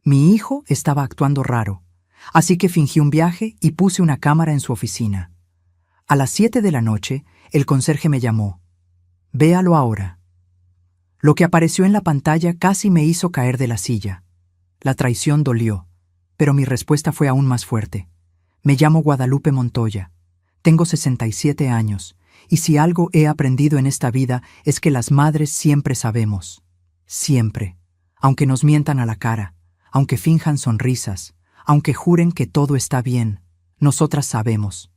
Mi hijo estaba actuando raro, así que fingí un viaje y puse una cámara en su oficina. A las 7 de la noche, el conserje me llamó. «Véalo ahora». Lo que apareció en la pantalla casi me hizo caer de la silla. La traición dolió, pero mi respuesta fue aún más fuerte. Me llamo Guadalupe Montoya. Tengo 67 años, y si algo he aprendido en esta vida es que las madres siempre sabemos. Siempre. Aunque nos mientan a la cara, aunque finjan sonrisas, aunque juren que todo está bien, nosotras sabemos.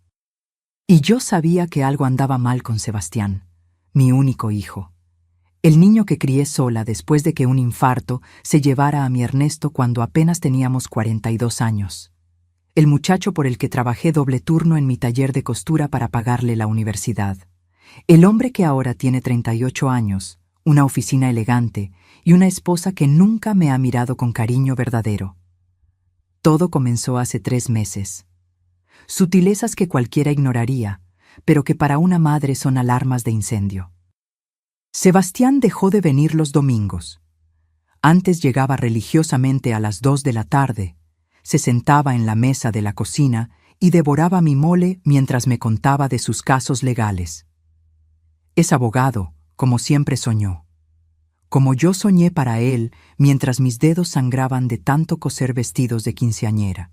Y yo sabía que algo andaba mal con Sebastián, mi único hijo. El niño que crié sola después de que un infarto se llevara a mi Ernesto cuando apenas teníamos 42 años. El muchacho por el que trabajé doble turno en mi taller de costura para pagarle la universidad. El hombre que ahora tiene 38 años, una oficina elegante y una esposa que nunca me ha mirado con cariño verdadero. Todo comenzó hace 3 meses. Sutilezas que cualquiera ignoraría, pero que para una madre son alarmas de incendio. Sebastián dejó de venir los domingos. Antes llegaba religiosamente a las 2 de la tarde, se sentaba en la mesa de la cocina y devoraba mi mole mientras me contaba de sus casos legales. Es abogado, como siempre soñó. Como yo soñé para él mientras mis dedos sangraban de tanto coser vestidos de quinceañera.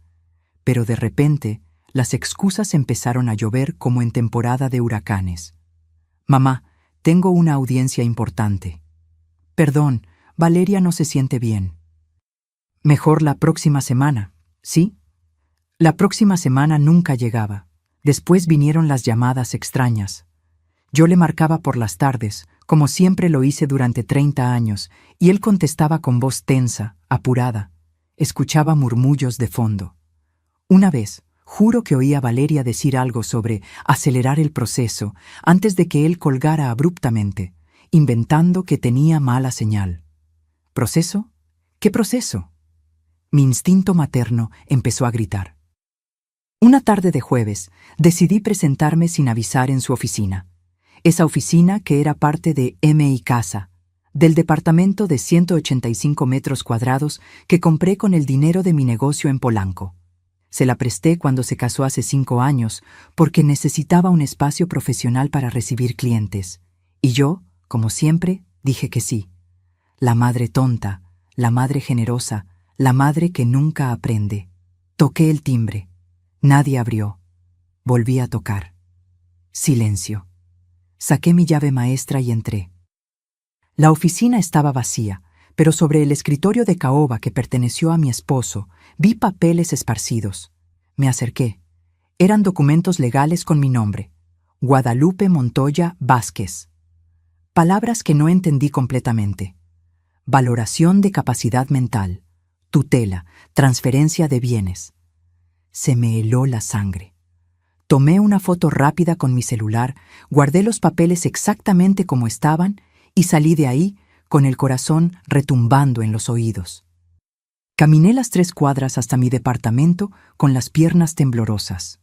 Pero de repente, las excusas empezaron a llover como en temporada de huracanes. «Mamá, tengo una audiencia importante». «Perdón, Valeria no se siente bien». «Mejor la próxima semana, ¿sí?» La próxima semana nunca llegaba. Después vinieron las llamadas extrañas. Yo le marcaba por las tardes, como siempre lo hice durante 30 años, y él contestaba con voz tensa, apurada. Escuchaba murmullos de fondo. Una vez, juro que oí a Valeria decir algo sobre acelerar el proceso antes de que él colgara abruptamente, inventando que tenía mala señal. ¿Proceso? ¿Qué proceso? Mi instinto materno empezó a gritar. Una tarde de jueves, decidí presentarme sin avisar en su oficina. Esa oficina que era parte de M.I. Casa, del departamento de 185 metros cuadrados que compré con el dinero de mi negocio en Polanco. Se la presté cuando se casó hace 5 años porque necesitaba un espacio profesional para recibir clientes. Y yo, como siempre, dije que sí. La madre tonta, la madre generosa, la madre que nunca aprende. Toqué el timbre. Nadie abrió. Volví a tocar. Silencio. Saqué mi llave maestra y entré. La oficina estaba vacía, pero sobre el escritorio de caoba que perteneció a mi esposo, vi papeles esparcidos. Me acerqué. Eran documentos legales con mi nombre. Guadalupe Montoya Vázquez. Palabras que no entendí completamente. Valoración de capacidad mental. Tutela. Transferencia de bienes. Se me heló la sangre. Tomé una foto rápida con mi celular, guardé los papeles exactamente como estaban y salí de ahí con el corazón retumbando en los oídos. Caminé las 3 cuadras hasta mi departamento con las piernas temblorosas.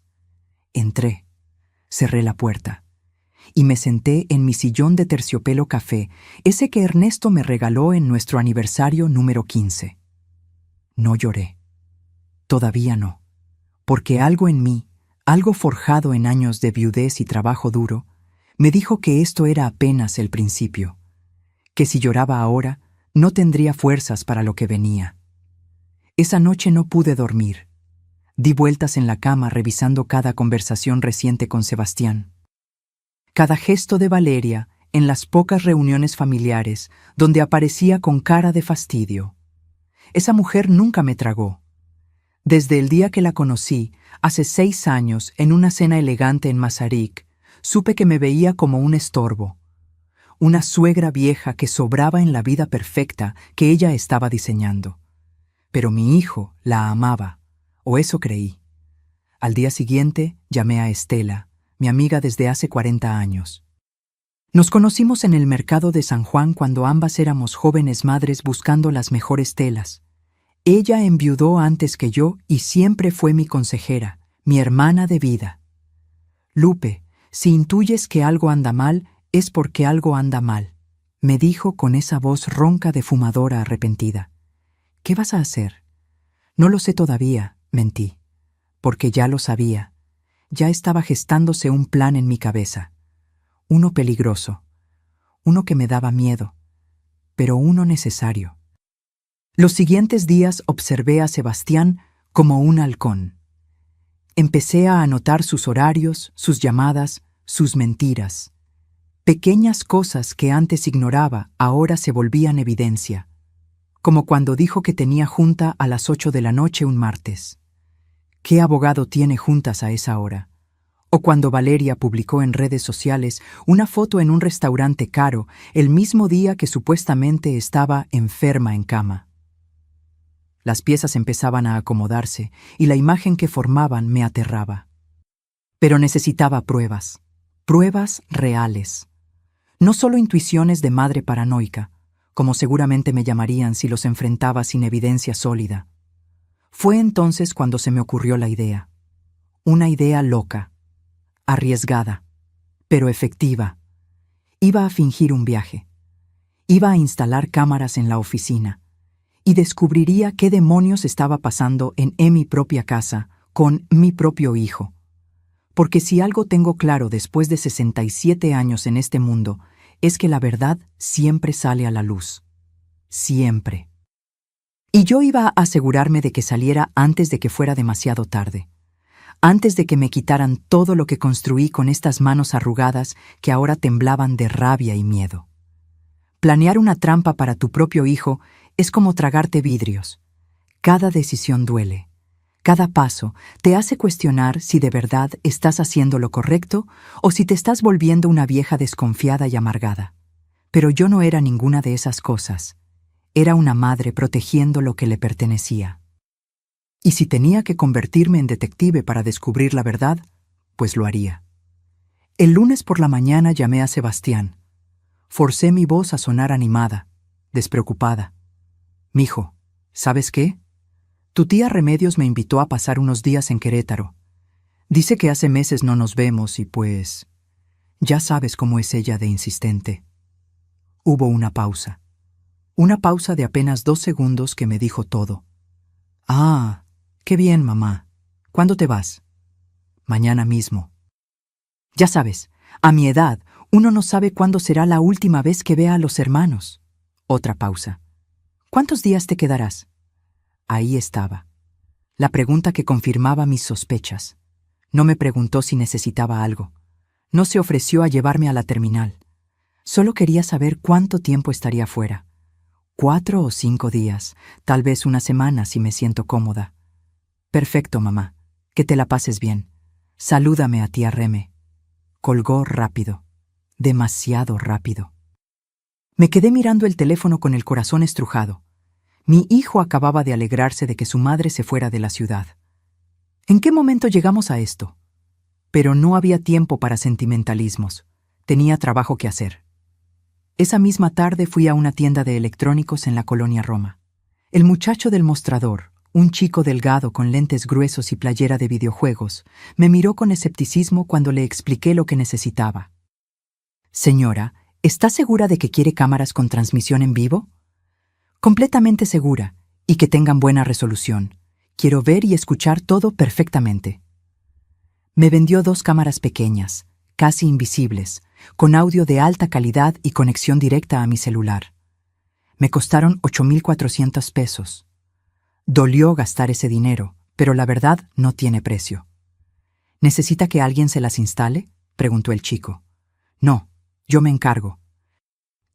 Entré, cerré la puerta y me senté en mi sillón de terciopelo café, ese que Ernesto me regaló en nuestro aniversario número 15. No lloré. Todavía no, porque algo en mí, algo forjado en años de viudez y trabajo duro, me dijo que esto era apenas el principio, que si lloraba ahora, no tendría fuerzas para lo que venía. Esa noche no pude dormir. Di vueltas en la cama revisando cada conversación reciente con Sebastián. Cada gesto de Valeria en las pocas reuniones familiares donde aparecía con cara de fastidio. Esa mujer nunca me tragó. Desde el día que la conocí, hace 6 años, en una cena elegante en Mazarik, supe que me veía como un estorbo. Una suegra vieja que sobraba en la vida perfecta que ella estaba diseñando. Pero mi hijo la amaba, o eso creí. Al día siguiente llamé a Estela, mi amiga desde hace 40 años. Nos conocimos en el mercado de San Juan cuando ambas éramos jóvenes madres buscando las mejores telas. Ella enviudó antes que yo y siempre fue mi consejera, mi hermana de vida. Lupe, si intuyes que algo anda mal, es porque algo anda mal, me dijo con esa voz ronca de fumadora arrepentida. ¿Qué vas a hacer? No lo sé todavía, mentí, porque ya lo sabía. Ya estaba gestándose un plan en mi cabeza. Uno peligroso, uno que me daba miedo, pero uno necesario. Los siguientes días observé a Sebastián como un halcón. Empecé a anotar sus horarios, sus llamadas, sus mentiras. Pequeñas cosas que antes ignoraba ahora se volvían evidencia, como cuando dijo que tenía junta a las 8 de la noche un martes. ¿Qué abogado tiene juntas a esa hora? O cuando Valeria publicó en redes sociales una foto en un restaurante caro el mismo día que supuestamente estaba enferma en cama. Las piezas empezaban a acomodarse y la imagen que formaban me aterraba. Pero necesitaba pruebas, pruebas reales. No solo intuiciones de madre paranoica, como seguramente me llamarían si los enfrentaba sin evidencia sólida. Fue entonces cuando se me ocurrió la idea. Una idea loca, arriesgada, pero efectiva. Iba a fingir un viaje. Iba a instalar cámaras en la oficina y descubriría qué demonios estaba pasando en mi propia casa con mi propio hijo. Porque si algo tengo claro después de 67 años en este mundo, es que la verdad siempre sale a la luz. Siempre. Y yo iba a asegurarme de que saliera antes de que fuera demasiado tarde. Antes de que me quitaran todo lo que construí con estas manos arrugadas que ahora temblaban de rabia y miedo. Planear una trampa para tu propio hijo es como tragarte vidrios. Cada decisión duele. Cada paso te hace cuestionar si de verdad estás haciendo lo correcto o si te estás volviendo una vieja desconfiada y amargada. Pero yo no era ninguna de esas cosas. Era una madre protegiendo lo que le pertenecía. Y si tenía que convertirme en detective para descubrir la verdad, pues lo haría. El lunes por la mañana llamé a Sebastián. Forcé mi voz a sonar animada, despreocupada. «Mijo, ¿sabes qué? Tu tía Remedios me invitó a pasar unos días en Querétaro. Dice que hace meses no nos vemos y pues... ya sabes cómo es ella de insistente». Hubo una pausa. Una pausa de apenas 2 segundos que me dijo todo. «Ah, qué bien, mamá. ¿Cuándo te vas?» «Mañana mismo». «Ya sabes, a mi edad, uno no sabe cuándo será la última vez que vea a los hermanos». Otra pausa. «¿Cuántos días te quedarás?» Ahí estaba. La pregunta que confirmaba mis sospechas. No me preguntó si necesitaba algo. No se ofreció a llevarme a la terminal. Solo quería saber cuánto tiempo estaría fuera. 4 o 5 días, tal vez una semana si me siento cómoda. «Perfecto, mamá. Que te la pases bien. Salúdame a tía Reme». Colgó rápido. Demasiado rápido. Me quedé mirando el teléfono con el corazón estrujado. Mi hijo acababa de alegrarse de que su madre se fuera de la ciudad. ¿En qué momento llegamos a esto? Pero no había tiempo para sentimentalismos. Tenía trabajo que hacer. Esa misma tarde fui a una tienda de electrónicos en la colonia Roma. El muchacho del mostrador, un chico delgado con lentes gruesos y playera de videojuegos, me miró con escepticismo cuando le expliqué lo que necesitaba. «Señora, ¿está segura de que quiere cámaras con transmisión en vivo?» «Completamente segura, y que tengan buena resolución. Quiero ver y escuchar todo perfectamente». Me vendió 2 cámaras pequeñas, casi invisibles, con audio de alta calidad y conexión directa a mi celular. Me costaron 8,400 pesos. Dolió gastar ese dinero, pero la verdad no tiene precio. «¿Necesita que alguien se las instale?», preguntó el chico. «No, yo me encargo».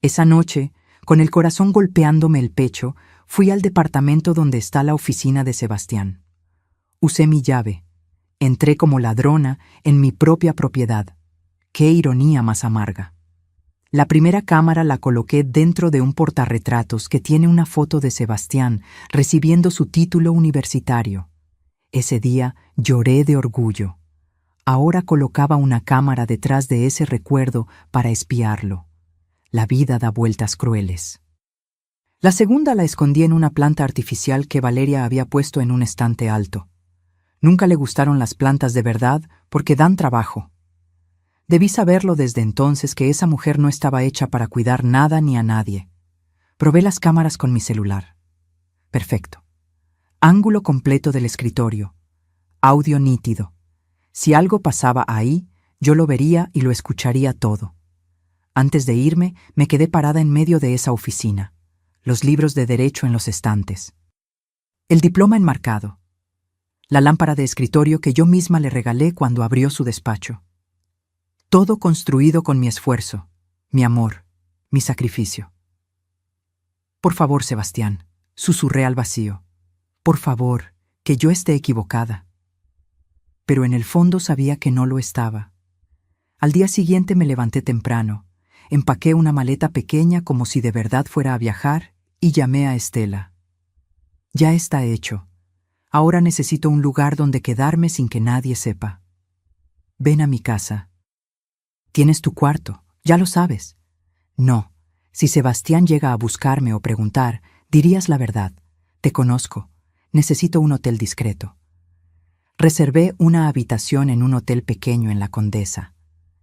Esa noche, con el corazón golpeándome el pecho, fui al departamento donde está la oficina de Sebastián. Usé mi llave. Entré como ladrona en mi propia propiedad. ¡Qué ironía más amarga! La primera cámara la coloqué dentro de un portarretratos que tiene una foto de Sebastián recibiendo su título universitario. Ese día lloré de orgullo. Ahora colocaba una cámara detrás de ese recuerdo para espiarlo. La vida da vueltas crueles. La segunda la escondí en una planta artificial que Valeria había puesto en un estante alto. Nunca le gustaron las plantas de verdad porque dan trabajo. Debí saberlo desde entonces que esa mujer no estaba hecha para cuidar nada ni a nadie. Probé las cámaras con mi celular. Perfecto. Ángulo completo del escritorio. Audio nítido. Si algo pasaba ahí, yo lo vería y lo escucharía todo. Antes de irme, me quedé parada en medio de esa oficina. Los libros de derecho en los estantes. El diploma enmarcado. La lámpara de escritorio que yo misma le regalé cuando abrió su despacho. Todo construido con mi esfuerzo, mi amor, mi sacrificio. Por favor, Sebastián, susurré al vacío. Por favor, que yo esté equivocada. Pero en el fondo sabía que no lo estaba. Al día siguiente me levanté temprano, empaqué una maleta pequeña como si de verdad fuera a viajar y llamé a Estela. Ya está hecho. Ahora necesito un lugar donde quedarme sin que nadie sepa. Ven a mi casa. Tienes tu cuarto, ya lo sabes. No, si Sebastián llega a buscarme o preguntar, dirías la verdad. Te conozco. Necesito un hotel discreto. Reservé una habitación en un hotel pequeño en la Condesa.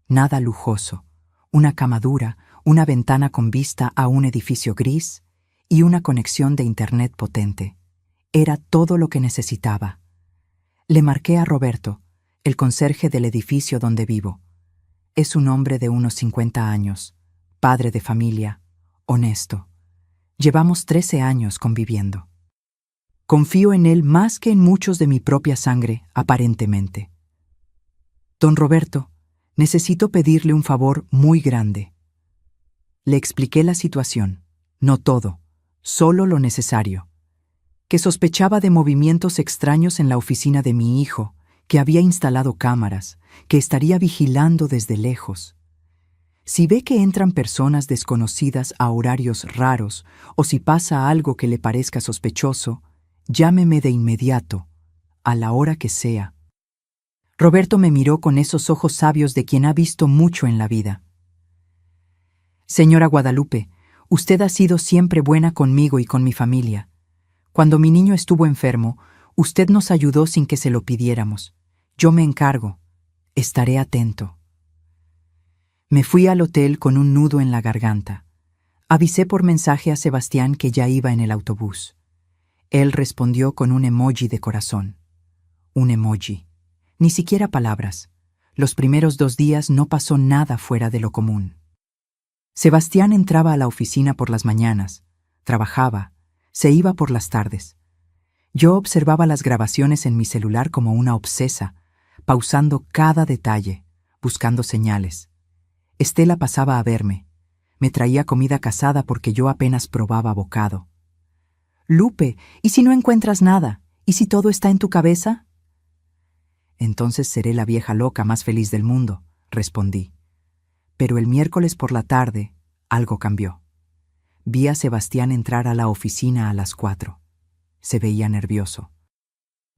Nada lujoso. Una cama dura, una ventana con vista a un edificio gris y una conexión de internet potente. Era todo lo que necesitaba. Le marqué a Roberto, el conserje del edificio donde vivo. Es un hombre de unos 50 años, padre de familia, honesto. Llevamos 13 años conviviendo. Confío en él más que en muchos de mi propia sangre, aparentemente. Don Roberto, necesito pedirle un favor muy grande. Le expliqué la situación, no todo, solo lo necesario. Que sospechaba de movimientos extraños en la oficina de mi hijo, que había instalado cámaras, que estaría vigilando desde lejos. Si ve que entran personas desconocidas a horarios raros o si pasa algo que le parezca sospechoso, llámeme de inmediato, a la hora que sea. Roberto me miró con esos ojos sabios de quien ha visto mucho en la vida. Señora Guadalupe, usted ha sido siempre buena conmigo y con mi familia. Cuando mi niño estuvo enfermo, usted nos ayudó sin que se lo pidiéramos. Yo me encargo. Estaré atento. Me fui al hotel con un nudo en la garganta. Avisé por mensaje a Sebastián que ya iba en el autobús. Él respondió con un emoji de corazón. Un emoji. Ni siquiera palabras. Los primeros 2 días no pasó nada fuera de lo común. Sebastián entraba a la oficina por las mañanas, trabajaba, se iba por las tardes. Yo observaba las grabaciones en mi celular como una obsesa, pausando cada detalle, buscando señales. Estela pasaba a verme. Me traía comida casada porque yo apenas probaba bocado. Lupe, ¿y si no encuentras nada? ¿Y si todo está en tu cabeza? Entonces seré la vieja loca más feliz del mundo, respondí. Pero el miércoles por la tarde, algo cambió. Vi a Sebastián entrar a la oficina a las 4. Se veía nervioso.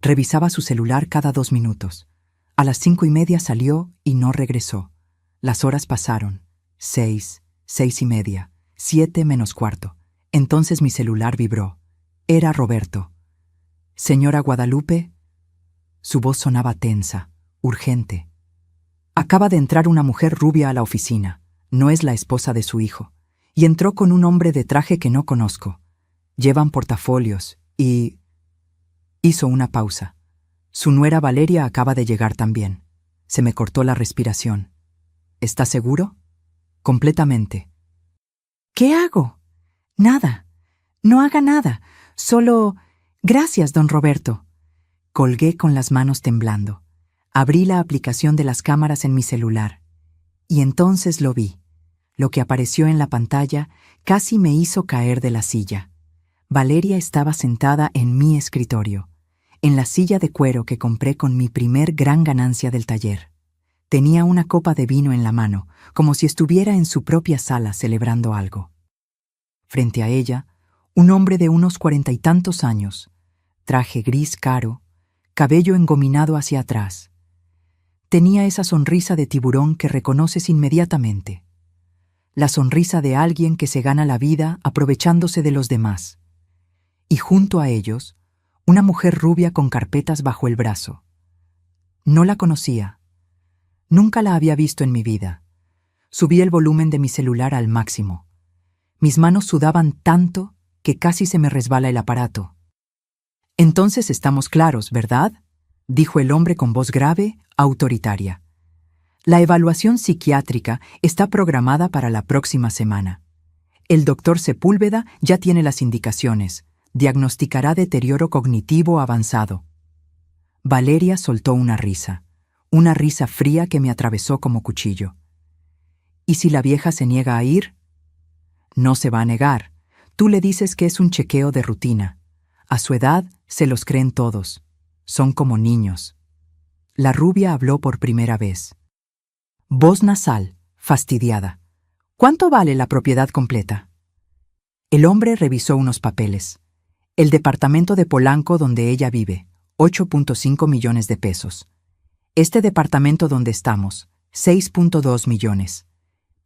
Revisaba su celular cada 2 minutos. A las 5:30 salió y no regresó. Las horas pasaron. 6, 6:30, 7 menos cuarto. Entonces mi celular vibró. Era Roberto. Señora Guadalupe. Su voz sonaba tensa, urgente. Acaba de entrar una mujer rubia a la oficina. No es la esposa de su hijo. Y entró con un hombre de traje que no conozco. Llevan portafolios y... Hizo una pausa. Su nuera Valeria acaba de llegar también. Se me cortó la respiración. ¿Está seguro? Completamente. ¿Qué hago? Nada. No haga nada. Solo... Gracias, don Roberto. Colgué con las manos temblando. Abrí la aplicación de las cámaras en mi celular. Y entonces lo vi. Lo que apareció en la pantalla casi me hizo caer de la silla. Valeria estaba sentada en mi escritorio, en la silla de cuero que compré con mi primer gran ganancia del taller. Tenía una copa de vino en la mano, como si estuviera en su propia sala celebrando algo. Frente a ella, un hombre de unos 40 y tantos años, traje gris caro, cabello engominado hacia atrás. Tenía esa sonrisa de tiburón que reconoces inmediatamente. La sonrisa de alguien que se gana la vida aprovechándose de los demás. Y junto a ellos, una mujer rubia con carpetas bajo el brazo. No la conocía. Nunca la había visto en mi vida. Subí el volumen de mi celular al máximo. Mis manos sudaban tanto que casi se me resbala el aparato. Entonces estamos claros, ¿verdad?, dijo el hombre con voz grave, autoritaria. La evaluación psiquiátrica está programada para la próxima semana. El doctor Sepúlveda ya tiene las indicaciones. Diagnosticará deterioro cognitivo avanzado. Valeria soltó una risa fría que me atravesó como cuchillo. ¿Y si la vieja se niega a ir? No se va a negar. Tú le dices que es un chequeo de rutina. A su edad se los creen todos. Son como niños. La rubia habló por primera vez. Voz nasal, fastidiada. ¿Cuánto vale la propiedad completa? El hombre revisó unos papeles. El departamento de Polanco donde ella vive, 8.5 millones de pesos. Este departamento donde estamos, 6.2 millones.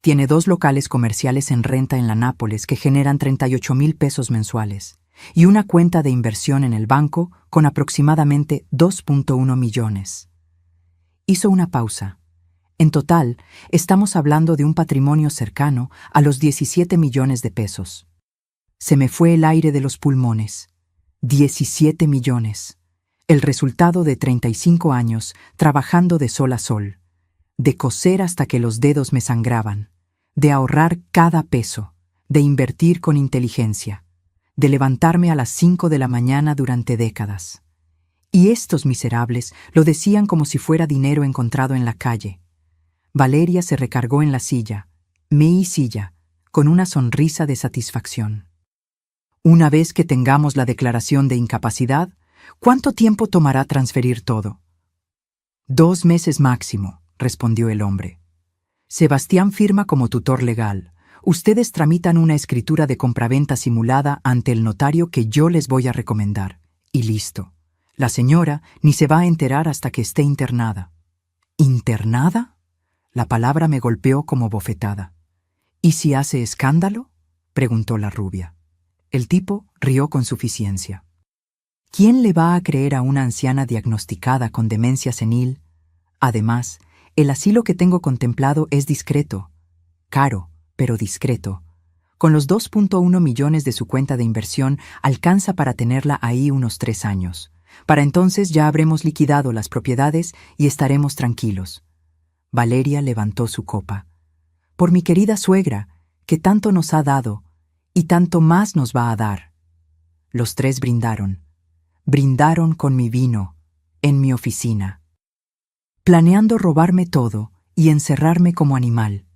Tiene 2 locales comerciales en renta en la Nápoles que generan 38,000 pesos mensuales y una cuenta de inversión en el banco con aproximadamente 2.1 millones. Hizo una pausa. En total, estamos hablando de un patrimonio cercano a los 17 millones de pesos. Se me fue el aire de los pulmones. 17 millones. El resultado de 35 años trabajando de sol a sol, de coser hasta que los dedos me sangraban, de ahorrar cada peso, de invertir con inteligencia, de levantarme a las 5 de la mañana durante décadas. Y estos miserables lo decían como si fuera dinero encontrado en la calle. Valeria se recargó en la silla, con una sonrisa de satisfacción. Una vez que tengamos la declaración de incapacidad, ¿cuánto tiempo tomará transferir todo? 2 meses máximo, respondió el hombre. Sebastián firma como tutor legal. Ustedes tramitan una escritura de compraventa simulada ante el notario que yo les voy a recomendar. Y listo. La señora ni se va a enterar hasta que esté internada. ¿Internada? La palabra me golpeó como bofetada. ¿Y si hace escándalo?, preguntó la rubia. El tipo rió con suficiencia. ¿Quién le va a creer a una anciana diagnosticada con demencia senil? Además, el asilo que tengo contemplado es discreto. Caro, pero discreto. Con los 2.1 millones de su cuenta de inversión alcanza para tenerla ahí unos 3 años. Para entonces ya habremos liquidado las propiedades y estaremos tranquilos. Valeria levantó su copa. Por mi querida suegra, que tanto nos ha dado y tanto más nos va a dar. Los 3 brindaron. Brindaron con mi vino, en mi oficina. Planeando robarme todo y encerrarme como animal.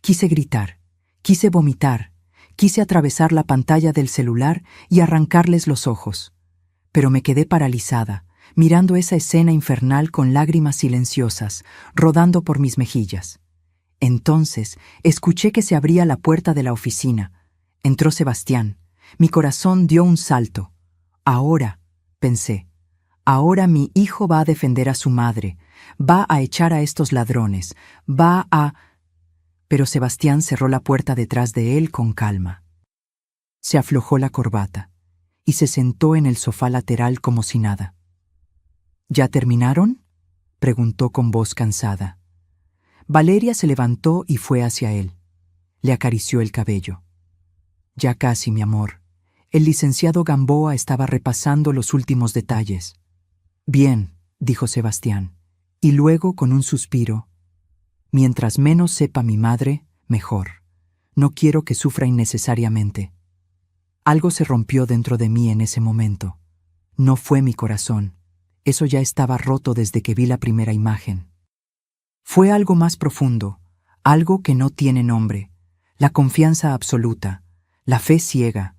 Quise gritar, quise vomitar, quise atravesar la pantalla del celular y arrancarles los ojos. Pero me quedé paralizada, mirando esa escena infernal con lágrimas silenciosas, rodando por mis mejillas. Entonces escuché que se abría la puerta de la oficina. Entró Sebastián. Mi corazón dio un salto. Ahora, pensé, ahora mi hijo va a defender a su madre, va a echar a estos ladrones, va a... Pero Sebastián cerró la puerta detrás de él con calma. Se aflojó la corbata y se sentó en el sofá lateral como si nada. ¿Ya terminaron?, preguntó con voz cansada. Valeria se levantó y fue hacia él. Le acarició el cabello. Ya casi, mi amor. El licenciado Gamboa estaba repasando los últimos detalles. Bien, dijo Sebastián, y luego con un suspiro. Mientras menos sepa mi madre, mejor. No quiero que sufra innecesariamente. Algo se rompió dentro de mí en ese momento. No fue mi corazón. Eso ya estaba roto desde que vi la primera imagen. Fue algo más profundo, algo que no tiene nombre, la confianza absoluta, la fe ciega,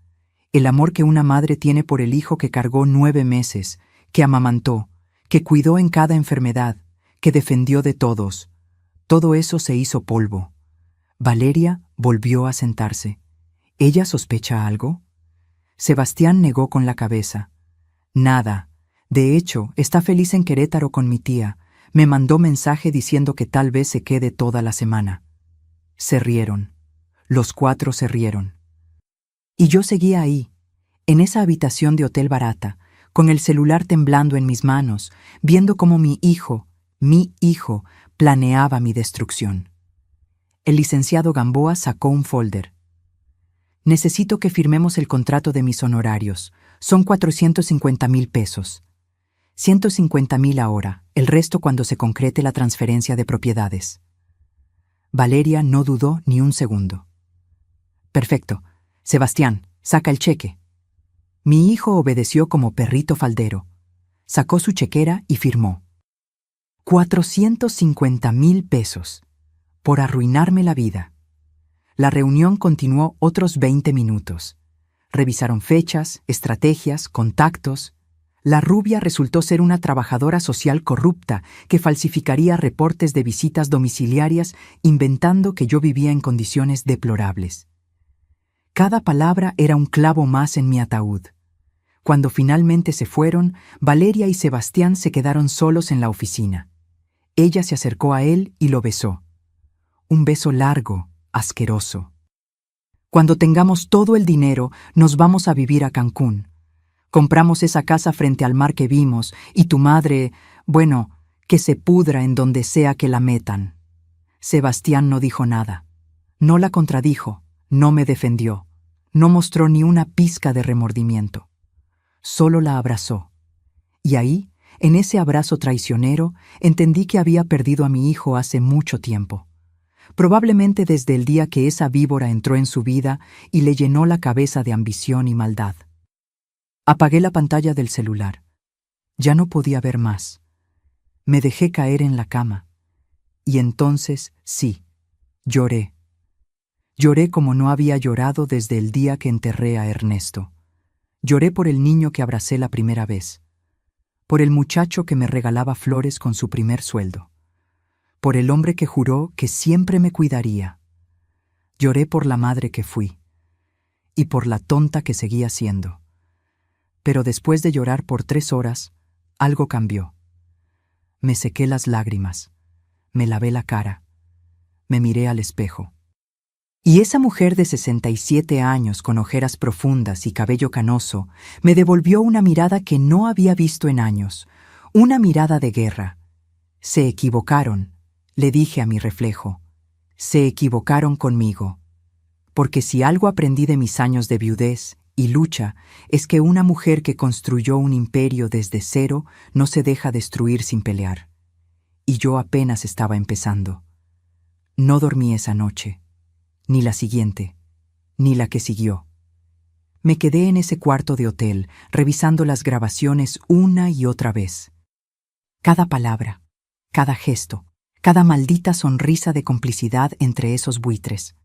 el amor que una madre tiene por el hijo que cargó 9 meses, que amamantó, que cuidó en cada enfermedad, que defendió de todos. Todo eso se hizo polvo. Valeria volvió a sentarse. ¿Ella sospecha algo? Sebastián negó con la cabeza. Nada. De hecho, está feliz en Querétaro con mi tía. Me mandó mensaje diciendo que tal vez se quede toda la semana. Se rieron. Los 4 se rieron. Y yo seguía ahí, en esa habitación de hotel barata, con el celular temblando en mis manos, viendo cómo mi hijo, planeaba mi destrucción. El licenciado Gamboa sacó un folder. Necesito que firmemos el contrato de mis honorarios. Son 450,000 pesos. 150,000 ahora, el resto cuando se concrete la transferencia de propiedades. Valeria no dudó ni un segundo. Perfecto. Sebastián, saca el cheque. Mi hijo obedeció como perrito faldero. Sacó su chequera y firmó. 450,000 pesos. Por arruinarme la vida. La reunión continuó otros 20 minutos. Revisaron fechas, estrategias, contactos. La rubia resultó ser una trabajadora social corrupta que falsificaría reportes de visitas domiciliarias inventando que yo vivía en condiciones deplorables. Cada palabra era un clavo más en mi ataúd. Cuando finalmente se fueron, Valeria y Sebastián se quedaron solos en la oficina. Ella se acercó a él y lo besó. Un beso largo, asqueroso. Cuando tengamos todo el dinero, nos vamos a vivir a Cancún. Compramos esa casa frente al mar que vimos, y tu madre, bueno, que se pudra en donde sea que la metan. Sebastián no dijo nada. No la contradijo, no me defendió, no mostró ni una pizca de remordimiento. Solo la abrazó. Y ahí, en ese abrazo traicionero, entendí que había perdido a mi hijo hace mucho tiempo. Probablemente desde el día que esa víbora entró en su vida y le llenó la cabeza de ambición y maldad. Apagué la pantalla del celular. Ya no podía ver más. Me dejé caer en la cama. Y entonces, sí, lloré. Lloré como no había llorado desde el día que enterré a Ernesto. Lloré por el niño que abracé la primera vez. Por el muchacho que me regalaba flores con su primer sueldo. Por el hombre que juró que siempre me cuidaría. Lloré por la madre que fui. Y por la tonta que seguía siendo. Pero después de llorar por 3 horas, algo cambió. Me sequé las lágrimas, me lavé la cara, me miré al espejo. Y esa mujer de 67 años con ojeras profundas y cabello canoso me devolvió una mirada que no había visto en años, una mirada de guerra. Se equivocaron, le dije a mi reflejo. Se equivocaron conmigo. Porque si algo aprendí de mis años de viudez y lucha es que una mujer que construyó un imperio desde cero no se deja destruir sin pelear. Y yo apenas estaba empezando. No dormí esa noche, ni la siguiente, ni la que siguió. Me quedé en ese cuarto de hotel, revisando las grabaciones una y otra vez. Cada palabra, cada gesto, cada maldita sonrisa de complicidad entre esos buitres.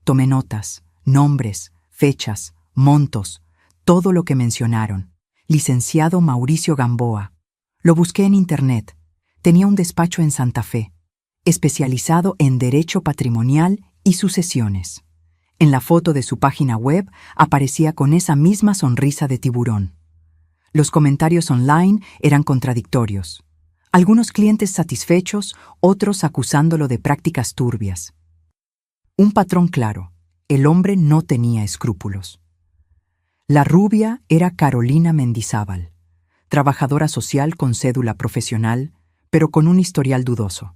Tomé notas, nombres, fechas, montos, todo lo que mencionaron. Licenciado Mauricio Gamboa. Lo busqué en internet. Tenía un despacho en Santa Fe, especializado en derecho patrimonial y sucesiones. En la foto de su página web aparecía con esa misma sonrisa de tiburón. Los comentarios online eran contradictorios. Algunos clientes satisfechos, otros acusándolo de prácticas turbias. Un patrón claro: el hombre no tenía escrúpulos. La rubia era Carolina Mendizábal, trabajadora social con cédula profesional, pero con un historial dudoso.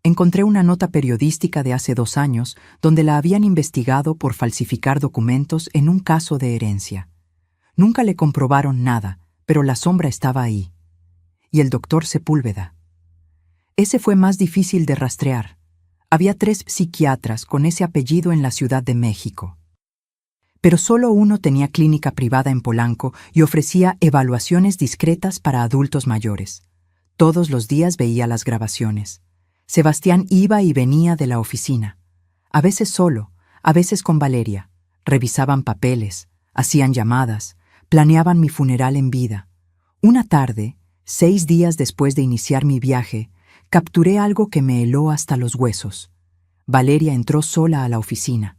Encontré una nota periodística de hace 2 años donde la habían investigado por falsificar documentos en un caso de herencia. Nunca le comprobaron nada, pero la sombra estaba ahí. Y el doctor Sepúlveda. Ese fue más difícil de rastrear. Había 3 psiquiatras con ese apellido en la Ciudad de México. Pero solo uno tenía clínica privada en Polanco y ofrecía evaluaciones discretas para adultos mayores. Todos los días veía las grabaciones. Sebastián iba y venía de la oficina. A veces solo, a veces con Valeria. Revisaban papeles, hacían llamadas, planeaban mi funeral en vida. Una tarde, 6 días después de iniciar mi viaje, capturé algo que me heló hasta los huesos. Valeria entró sola a la oficina.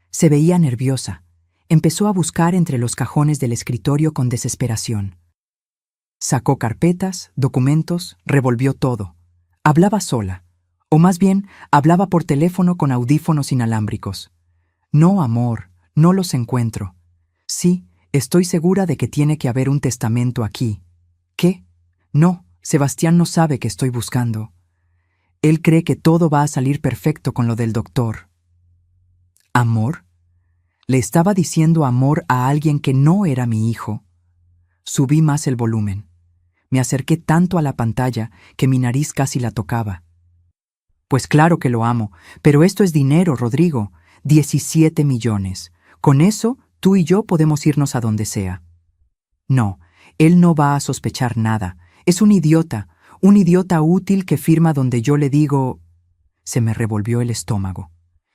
Se veía nerviosa. Empezó a buscar entre los cajones del escritorio con desesperación. Sacó carpetas, documentos, revolvió todo. Hablaba sola, o más bien, hablaba por teléfono con audífonos inalámbricos. No, amor, no los encuentro. Sí, estoy segura de que tiene que haber un testamento aquí. ¿Qué? No, Sebastián no sabe que estoy buscando. Él cree que todo va a salir perfecto con lo del doctor. ¿Amor? Le estaba diciendo amor a alguien que no era mi hijo. Subí más el volumen. Me acerqué tanto a la pantalla que mi nariz casi la tocaba. Pues claro que lo amo, pero esto es dinero, Rodrigo. 17 millones. Con eso, tú y yo podemos irnos a donde sea. No, él no va a sospechar nada. Es un idiota útil que firma donde yo le digo... Se me revolvió el estómago.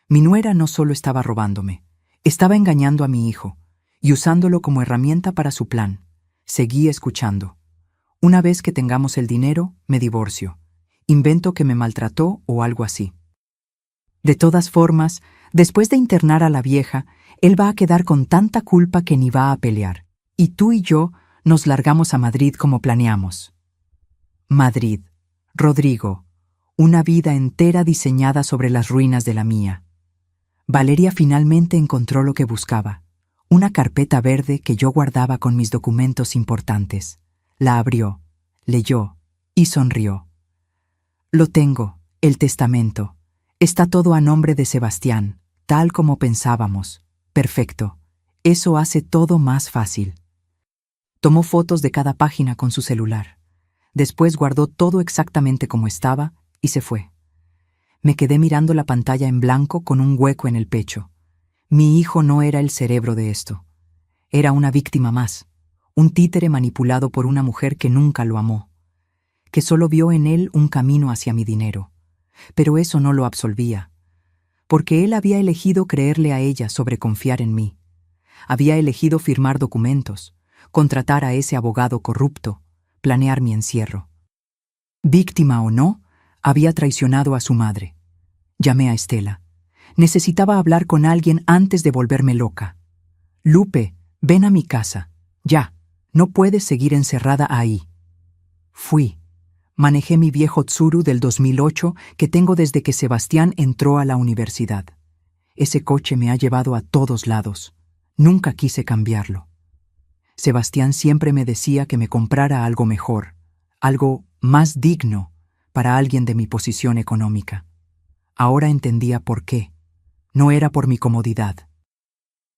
Mi nuera no solo estaba robándome, estaba engañando a mi hijo y usándolo como herramienta para su plan. Seguí escuchando. Una vez que tengamos el dinero, me divorcio. Invento que me maltrató o algo así. De todas formas, después de internar a la vieja, él va a quedar con tanta culpa que ni va a pelear. Y tú y yo nos largamos a Madrid como planeamos. Madrid, Rodrigo, una vida entera diseñada sobre las ruinas de la mía. Valeria finalmente encontró lo que buscaba, una carpeta verde que yo guardaba con mis documentos importantes. La abrió, leyó y sonrió. Lo tengo, el testamento. Está todo a nombre de Sebastián, tal como pensábamos. Perfecto. Eso hace todo más fácil. Tomó fotos de cada página con su celular. Después guardó todo exactamente como estaba y se fue. Me quedé mirando la pantalla en blanco con un hueco en el pecho. Mi hijo no era el cerebro de esto. Era una víctima más, un títere manipulado por una mujer que nunca lo amó, que solo vio en él un camino hacia mi dinero. Pero eso no lo absolvía, porque él había elegido creerle a ella sobre confiar en mí. Había elegido firmar documentos, contratar a ese abogado corrupto, planear mi encierro. Víctima o no, había traicionado a su madre. Llamé a Estela. Necesitaba hablar con alguien antes de volverme loca. Lupe, ven a mi casa. Ya, no puedes seguir encerrada ahí. Fui. Manejé mi viejo Tsuru del 2008 que tengo desde que Sebastián entró a la universidad. Ese coche me ha llevado a todos lados. Nunca quise cambiarlo. Sebastián siempre me decía que me comprara algo mejor, algo más digno para alguien de mi posición económica. Ahora entendía por qué. No era por mi comodidad.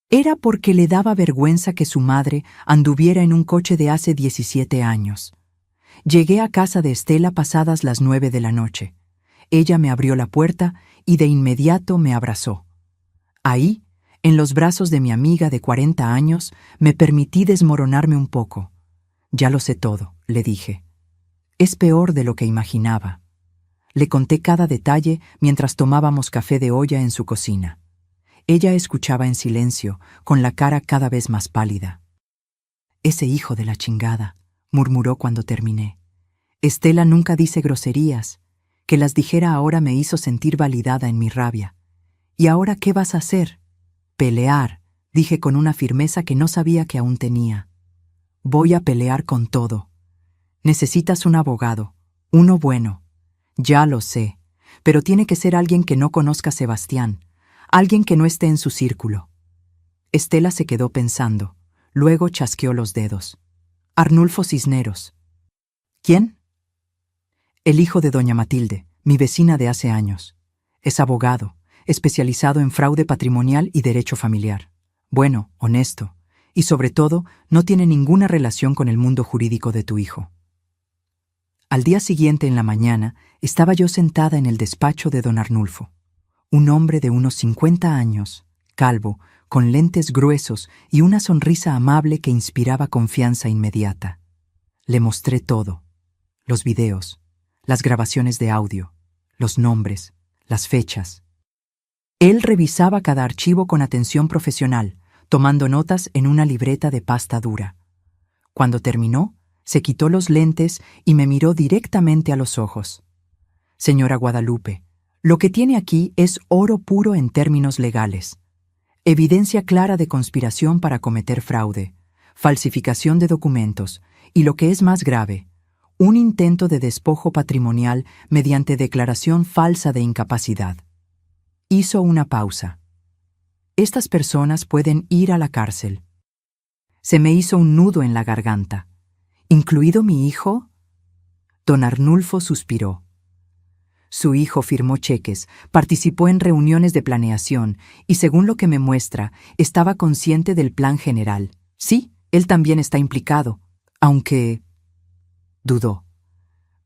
Era porque le daba vergüenza que su madre anduviera en un coche de hace 17 años. Llegué a casa de Estela pasadas las 9 de la noche. Ella me abrió la puerta y de inmediato me abrazó. Ahí, en los brazos de mi amiga de 40 años, me permití desmoronarme un poco. Ya lo sé todo, le dije. Es peor de lo que imaginaba. Le conté cada detalle mientras tomábamos café de olla en su cocina. Ella escuchaba en silencio, con la cara cada vez más pálida. Ese hijo de la chingada, murmuró cuando terminé. Estela nunca dice groserías. Que las dijera ahora me hizo sentir validada en mi rabia. ¿Y ahora qué vas a hacer? Pelear, dije con una firmeza que no sabía que aún tenía. Voy a pelear con todo. Necesitas un abogado, uno bueno. Ya lo sé, pero tiene que ser alguien que no conozca a Sebastián, alguien que no esté en su círculo. Estela se quedó pensando, luego chasqueó los dedos. Arnulfo Cisneros. ¿Quién? El hijo de doña Matilde, mi vecina de hace años. Es abogado, especializado en fraude patrimonial y derecho familiar. Bueno, honesto, y sobre todo, no tiene ninguna relación con el mundo jurídico de tu hijo. Al día siguiente en la mañana, estaba yo sentada en el despacho de don Arnulfo. Un hombre de unos 50 años, calvo, con lentes gruesos y una sonrisa amable que inspiraba confianza inmediata. Le mostré todo. Los videos, las grabaciones de audio, los nombres, las fechas. Él revisaba cada archivo con atención profesional, tomando notas en una libreta de pasta dura. Cuando terminó, se quitó los lentes y me miró directamente a los ojos. Señora Guadalupe, lo que tiene aquí es oro puro en términos legales. Evidencia clara de conspiración para cometer fraude, falsificación de documentos y, lo que es más grave, un intento de despojo patrimonial mediante declaración falsa de incapacidad. Hizo una pausa. Estas personas pueden ir a la cárcel. Se me hizo un nudo en la garganta. ¿Incluido mi hijo? Don Arnulfo suspiró. Su hijo firmó cheques, participó en reuniones de planeación y, según lo que me muestra, estaba consciente del plan general. Sí, él también está implicado. Aunque, dudó,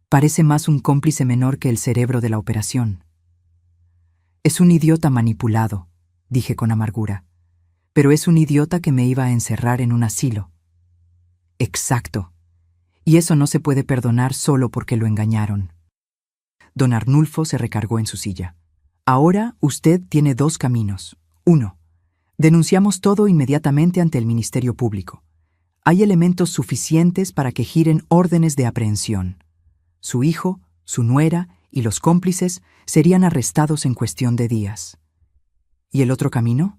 parece más un cómplice menor que el cerebro de la operación. Es un idiota manipulado, dije con amargura, pero es un idiota que me iba a encerrar en un asilo. Exacto. Y eso no se puede perdonar solo porque lo engañaron. Don Arnulfo se recargó en su silla. Ahora usted tiene dos caminos. 1. Denunciamos todo inmediatamente ante el Ministerio Público. Hay elementos suficientes para que giren órdenes de aprehensión. Su hijo, su nuera y los cómplices serían arrestados en cuestión de días. ¿Y el otro camino?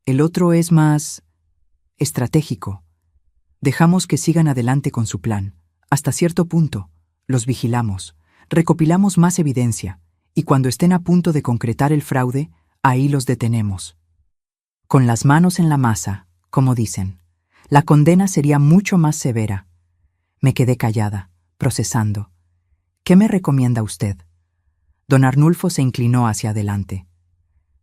El otro es más estratégico. Dejamos que sigan adelante con su plan. Hasta cierto punto, los vigilamos, recopilamos más evidencia, y cuando estén a punto de concretar el fraude, ahí los detenemos. Con las manos en la masa, como dicen, la condena sería mucho más severa. Me quedé callada, procesando. ¿Qué me recomienda usted? Don Arnulfo se inclinó hacia adelante.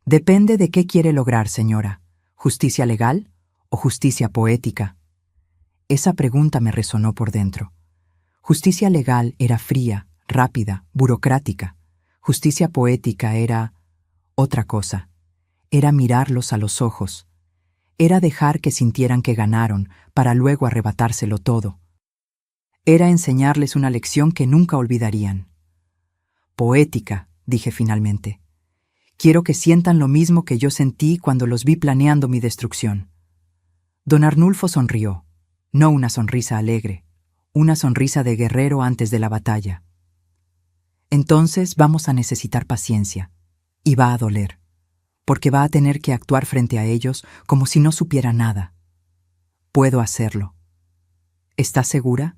Depende de qué quiere lograr, señora. ¿Justicia legal o justicia poética? Esa pregunta me resonó por dentro. Justicia legal era fría, rápida, burocrática. Justicia poética era otra cosa. Era mirarlos a los ojos. Era dejar que sintieran que ganaron para luego arrebatárselo todo. Era enseñarles una lección que nunca olvidarían. Poética, dije finalmente. Quiero que sientan lo mismo que yo sentí cuando los vi planeando mi destrucción. Don Arnulfo sonrió. No una sonrisa alegre, una sonrisa de guerrero antes de la batalla. Entonces vamos a necesitar paciencia, y va a doler, porque va a tener que actuar frente a ellos como si no supiera nada. Puedo hacerlo. ¿Está segura?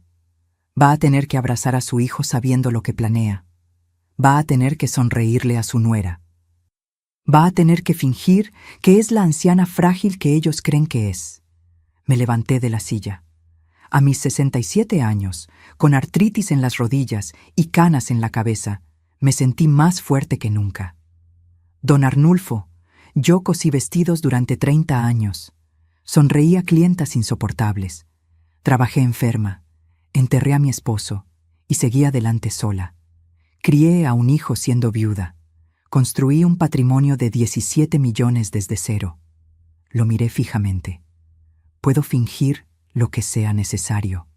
Va a tener que abrazar a su hijo sabiendo lo que planea. Va a tener que sonreírle a su nuera. Va a tener que fingir que es la anciana frágil que ellos creen que es. Me levanté de la silla. A mis 67 años, con artritis en las rodillas y canas en la cabeza, me sentí más fuerte que nunca. Don Arnulfo, yo cosí vestidos durante 30 años. Sonreí a clientas insoportables. Trabajé enferma, enterré a mi esposo y seguí adelante sola. Crié a un hijo siendo viuda. Construí un patrimonio de 17 millones desde cero. Lo miré fijamente. Puedo fingir lo que sea necesario.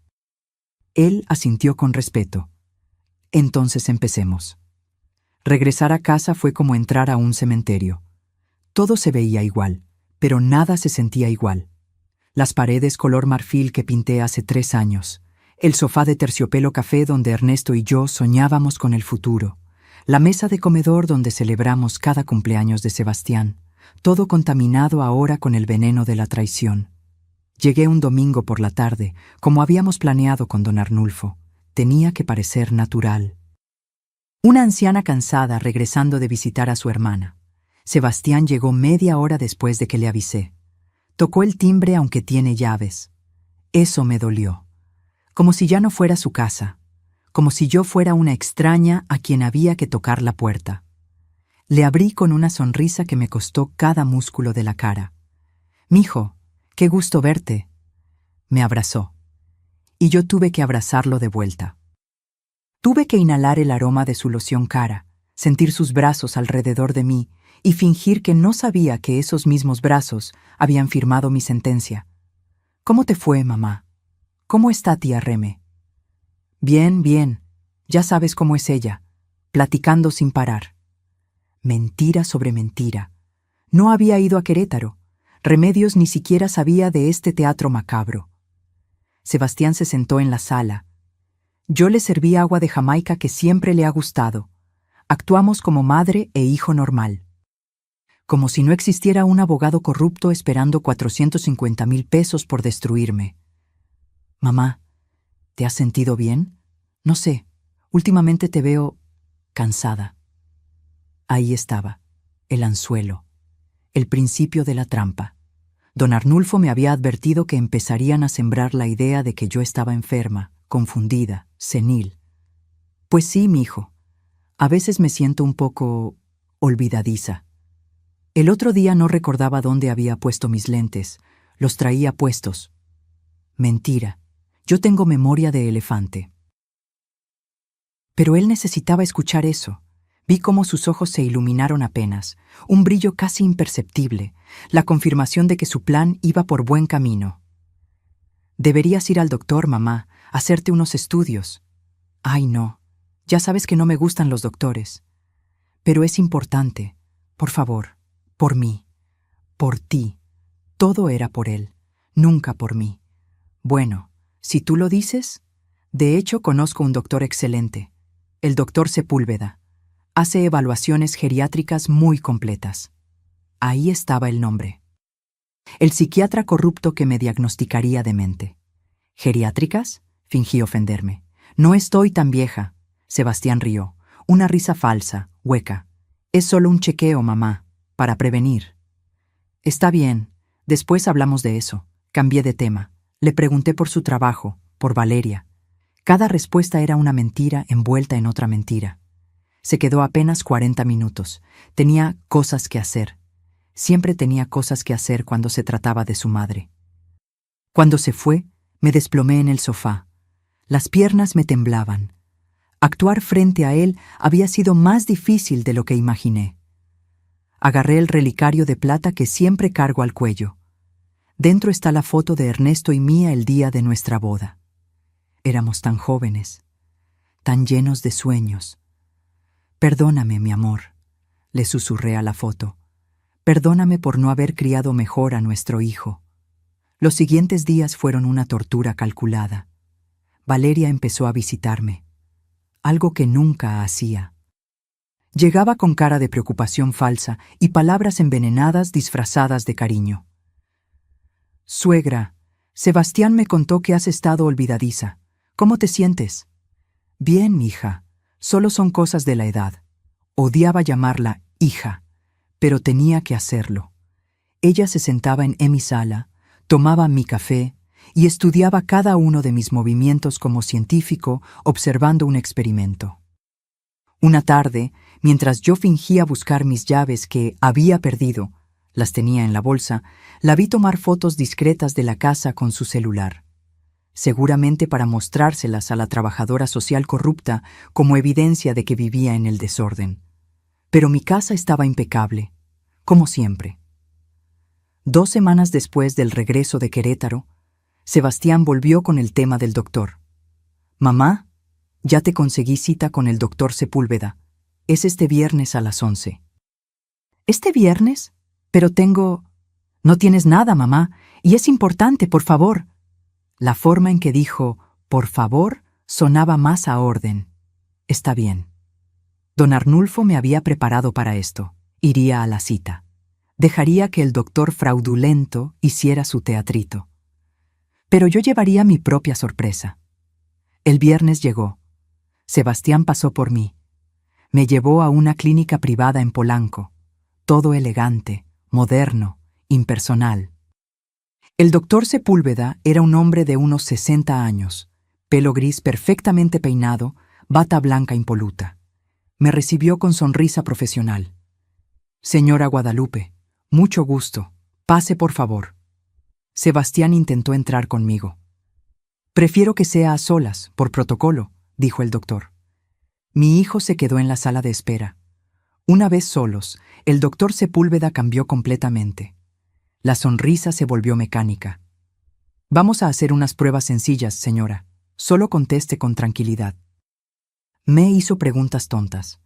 Él asintió con respeto. Entonces empecemos. Regresar a casa fue como entrar a un cementerio. Todo se veía igual, pero nada se sentía igual. Las paredes color marfil que pinté hace 3 años, el sofá de terciopelo café donde Ernesto y yo soñábamos con el futuro, la mesa de comedor donde celebramos cada cumpleaños de Sebastián, todo contaminado ahora con el veneno de la traición. Llegué un domingo por la tarde, como habíamos planeado con don Arnulfo. Tenía que parecer natural. Una anciana cansada regresando de visitar a su hermana. Sebastián llegó media hora después de que le avisé. Tocó el timbre aunque tiene llaves. Eso me dolió. Como si ya no fuera su casa. Como si yo fuera una extraña a quien había que tocar la puerta. Le abrí con una sonrisa que me costó cada músculo de la cara. «Mijo, qué gusto verte». Me abrazó. Y yo tuve que abrazarlo de vuelta. Tuve que inhalar el aroma de su loción cara, sentir sus brazos alrededor de mí y fingir que no sabía que esos mismos brazos habían firmado mi sentencia. «¿Cómo te fue, mamá? ¿Cómo está tía Reme?» «Bien, bien. Ya sabes cómo es ella, platicando sin parar». Mentira sobre mentira. No había ido a Querétaro. Remedios ni siquiera sabía de este teatro macabro. Sebastián se sentó en la sala. Yo le serví agua de Jamaica que siempre le ha gustado. Actuamos como madre e hijo normal. Como si no existiera un abogado corrupto esperando 450,000 pesos por destruirme. «Mamá, ¿te has sentido bien? No sé, últimamente te veo cansada». Ahí estaba, el anzuelo, el principio de la trampa. Don Arnulfo me había advertido que empezarían a sembrar la idea de que yo estaba enferma, confundida, senil. Pues sí, mi hijo. A veces me siento un poco olvidadiza. El otro día no recordaba dónde había puesto mis lentes. Los traía puestos. Mentira. Yo tengo memoria de elefante. Pero él necesitaba escuchar eso. Vi cómo sus ojos se iluminaron apenas, un brillo casi imperceptible, la confirmación de que su plan iba por buen camino. Deberías ir al doctor, mamá, hacerte unos estudios. Ay, no. Ya sabes que no me gustan los doctores. Pero es importante. Por favor. Por mí. Por ti. Todo era por él. Nunca por mí. Bueno, si tú lo dices. De hecho, conozco un doctor excelente. El doctor Sepúlveda. Hace evaluaciones geriátricas muy completas. Ahí estaba el nombre. El psiquiatra corrupto que me diagnosticaría demente. ¿Geriátricas? Fingí ofenderme. No estoy tan vieja. Sebastián rió. Una risa falsa, hueca. Es solo un chequeo, mamá, para prevenir. Está bien. Después hablamos de eso. Cambié de tema. Le pregunté por su trabajo, por Valeria. Cada respuesta era una mentira envuelta en otra mentira. Se quedó apenas 40 minutos. Tenía cosas que hacer. Siempre tenía cosas que hacer cuando se trataba de su madre. Cuando se fue, me desplomé en el sofá. Las piernas me temblaban. Actuar frente a él había sido más difícil de lo que imaginé. Agarré el relicario de plata que siempre cargo al cuello. Dentro está la foto de Ernesto y mía el día de nuestra boda. Éramos tan jóvenes, tan llenos de sueños. Perdóname, mi amor, le susurré a la foto. Perdóname por no haber criado mejor a nuestro hijo. Los siguientes días fueron una tortura calculada. Valeria empezó a visitarme, algo que nunca hacía. Llegaba con cara de preocupación falsa y palabras envenenadas disfrazadas de cariño. Suegra, Sebastián me contó que has estado olvidadiza. ¿Cómo te sientes? Bien, hija. Solo son cosas de la edad. Odiaba llamarla hija, pero tenía que hacerlo. Ella se sentaba en mi sala, tomaba mi café y estudiaba cada uno de mis movimientos como científico observando un experimento. Una tarde, mientras yo fingía buscar mis llaves que había perdido, las tenía en la bolsa, la vi tomar fotos discretas de la casa con su celular. Seguramente para mostrárselas a la trabajadora social corrupta como evidencia de que vivía en el desorden. Pero mi casa estaba impecable, como siempre. 2 semanas después del regreso de Querétaro, Sebastián volvió con el tema del doctor. Mamá, ya te conseguí cita con el doctor Sepúlveda. Es este viernes a las 11. ¿Este viernes? Pero tengo... No tienes nada, mamá, y es importante, por favor. La forma en que dijo, por favor, sonaba más a orden. Está bien. Don Arnulfo me había preparado para esto. Iría a la cita. Dejaría que el doctor fraudulento hiciera su teatrito. Pero yo llevaría mi propia sorpresa. El viernes llegó. Sebastián pasó por mí. Me llevó a una clínica privada en Polanco. Todo elegante, moderno, impersonal. El doctor Sepúlveda era un hombre de unos 60 años, pelo gris perfectamente peinado, bata blanca impoluta. Me recibió con sonrisa profesional. Señora Guadalupe, mucho gusto. Pase, por favor. Sebastián intentó entrar conmigo. Prefiero que sea a solas, por protocolo, dijo el doctor. Mi hijo se quedó en la sala de espera. Una vez solos, el doctor Sepúlveda cambió completamente. La sonrisa se volvió mecánica. Vamos a hacer unas pruebas sencillas, señora. Solo conteste con tranquilidad. Me hizo preguntas tontas.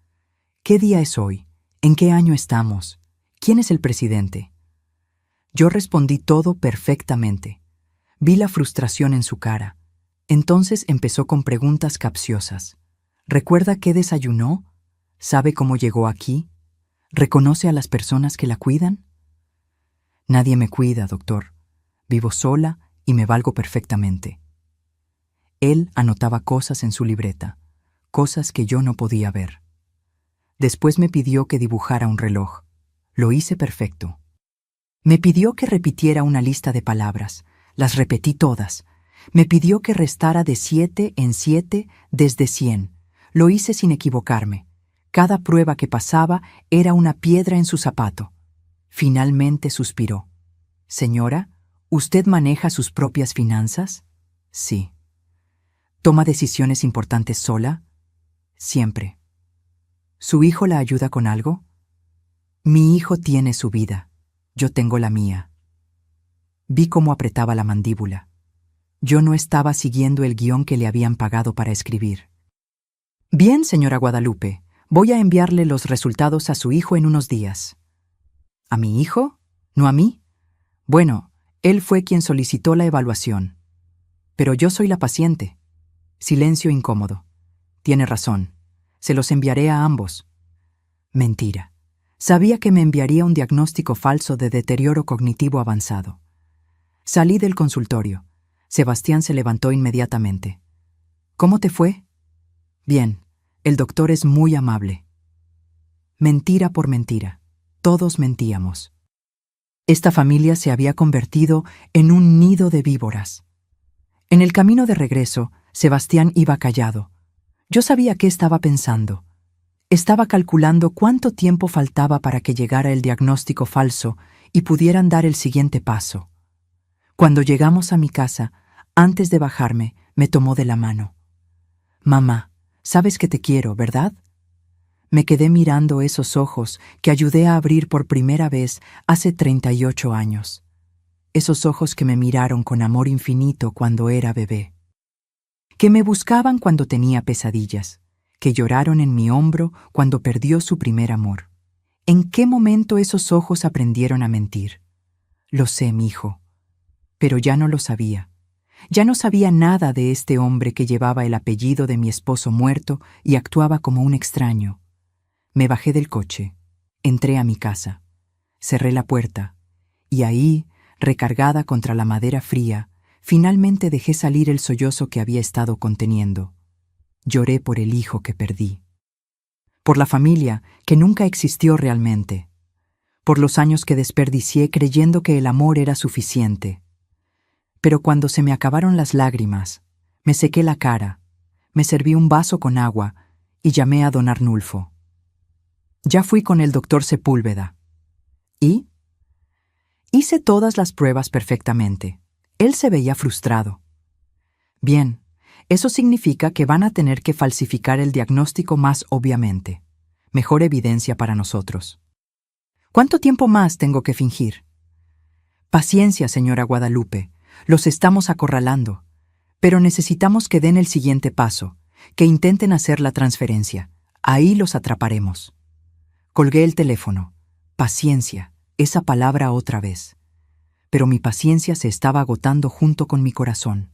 ¿Qué día es hoy? ¿En qué año estamos? ¿Quién es el presidente? Yo respondí todo perfectamente. Vi la frustración en su cara. Entonces empezó con preguntas capciosas. ¿Recuerda qué desayunó? ¿Sabe cómo llegó aquí? ¿Reconoce a las personas que la cuidan? Nadie me cuida, doctor. Vivo sola y me valgo perfectamente. Él anotaba cosas en su libreta, cosas que yo no podía ver. Después me pidió que dibujara un reloj. Lo hice perfecto. Me pidió que repitiera una lista de palabras. Las repetí todas. Me pidió que restara de 7 en 7 desde 100. Lo hice sin equivocarme. Cada prueba que pasaba era una piedra en su zapato. Finalmente suspiró. Señora, ¿usted maneja sus propias finanzas? Sí. ¿Toma decisiones importantes sola? Siempre. ¿Su hijo la ayuda con algo? Mi hijo tiene su vida. Yo tengo la mía. Vi cómo apretaba la mandíbula. Yo no estaba siguiendo el guión que le habían pagado para escribir. Bien, señora Guadalupe, voy a enviarle los resultados a su hijo en unos días. ¿A mi hijo? ¿No a mí? Bueno, él fue quien solicitó la evaluación. Pero yo soy la paciente. Silencio incómodo. Tiene razón. Se los enviaré a ambos. Mentira. Sabía que me enviaría un diagnóstico falso de deterioro cognitivo avanzado. Salí del consultorio. Sebastián se levantó inmediatamente. ¿Cómo te fue? Bien, el doctor es muy amable. Mentira por mentira. Todos mentíamos. Esta familia se había convertido en un nido de víboras. En el camino de regreso, Sebastián iba callado. Yo sabía qué estaba pensando. Estaba calculando cuánto tiempo faltaba para que llegara el diagnóstico falso y pudieran dar el siguiente paso. Cuando llegamos a mi casa, antes de bajarme, me tomó de la mano. Mamá, sabes que te quiero, ¿verdad? Me quedé mirando esos ojos que ayudé a abrir por primera vez hace 38 años. Esos ojos que me miraron con amor infinito cuando era bebé. Que me buscaban cuando tenía pesadillas. Que lloraron en mi hombro cuando perdió su primer amor. ¿En qué momento esos ojos aprendieron a mentir? Lo sé, mi hijo. Pero ya no lo sabía. Ya no sabía nada de este hombre que llevaba el apellido de mi esposo muerto y actuaba como un extraño. Me bajé del coche, entré a mi casa, cerré la puerta, y ahí, recargada contra la madera fría, finalmente dejé salir el sollozo que había estado conteniendo. Lloré por el hijo que perdí. Por la familia que nunca existió realmente. Por los años que desperdicié creyendo que el amor era suficiente. Pero cuando se me acabaron las lágrimas, me sequé la cara, me serví un vaso con agua y llamé a don Arnulfo. Ya fui con el doctor Sepúlveda. ¿Y? Hice todas las pruebas perfectamente. Él se veía frustrado. Bien, eso significa que van a tener que falsificar el diagnóstico más obviamente. Mejor evidencia para nosotros. ¿Cuánto tiempo más tengo que fingir? Paciencia, señora Guadalupe. Los estamos acorralando. Pero necesitamos que den el siguiente paso, que intenten hacer la transferencia. Ahí los atraparemos. Colgué el teléfono. Paciencia, esa palabra otra vez. Pero mi paciencia se estaba agotando junto con mi corazón.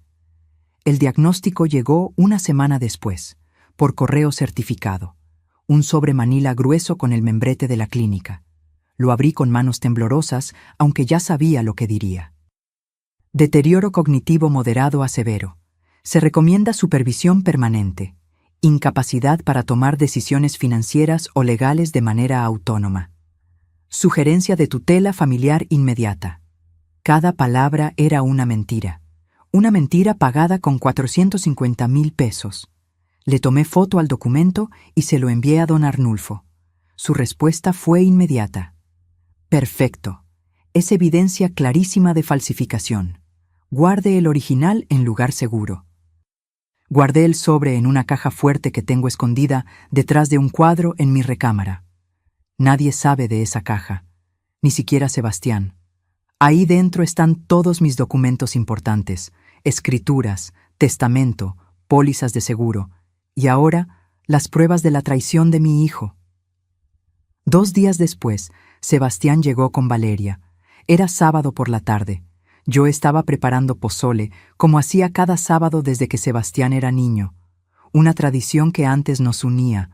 El diagnóstico llegó una semana después, por correo certificado. Un sobre manila grueso con el membrete de la clínica. Lo abrí con manos temblorosas, aunque ya sabía lo que diría. Deterioro cognitivo moderado a severo. Se recomienda supervisión permanente. Incapacidad para tomar decisiones financieras o legales de manera autónoma. Sugerencia de tutela familiar inmediata. Cada palabra era una mentira. Una mentira pagada con 450,000 pesos. Le tomé foto al documento y se lo envié a don Arnulfo. Su respuesta fue inmediata. Perfecto. Es evidencia clarísima de falsificación. Guarde el original en lugar seguro. Guardé el sobre en una caja fuerte que tengo escondida detrás de un cuadro en mi recámara. Nadie sabe de esa caja, ni siquiera Sebastián. Ahí dentro están todos mis documentos importantes, escrituras, testamento, pólizas de seguro, y ahora las pruebas de la traición de mi hijo. 2 días después, Sebastián llegó con Valeria. Era sábado por la tarde. Yo estaba preparando pozole, como hacía cada sábado desde que Sebastián era niño. Una tradición que antes nos unía.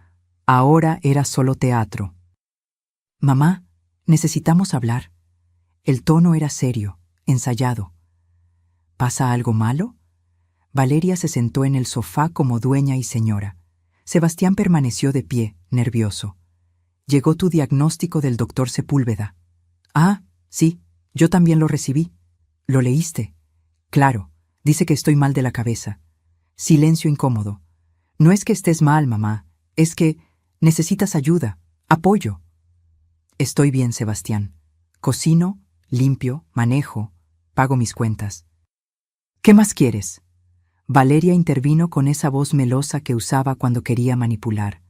Ahora era solo teatro. Mamá, necesitamos hablar. El tono era serio, ensayado. ¿Pasa algo malo? Valeria se sentó en el sofá como dueña y señora. Sebastián permaneció de pie, nervioso. Llegó tu diagnóstico del doctor Sepúlveda. Ah, sí, yo también lo recibí. ¿Lo leíste? Claro, dice que estoy mal de la cabeza. Silencio incómodo. No es que estés mal, mamá, es que necesitas ayuda, apoyo. Estoy bien, Sebastián. Cocino, limpio, manejo, pago mis cuentas. ¿Qué más quieres? Valeria intervino con esa voz melosa que usaba cuando quería manipular.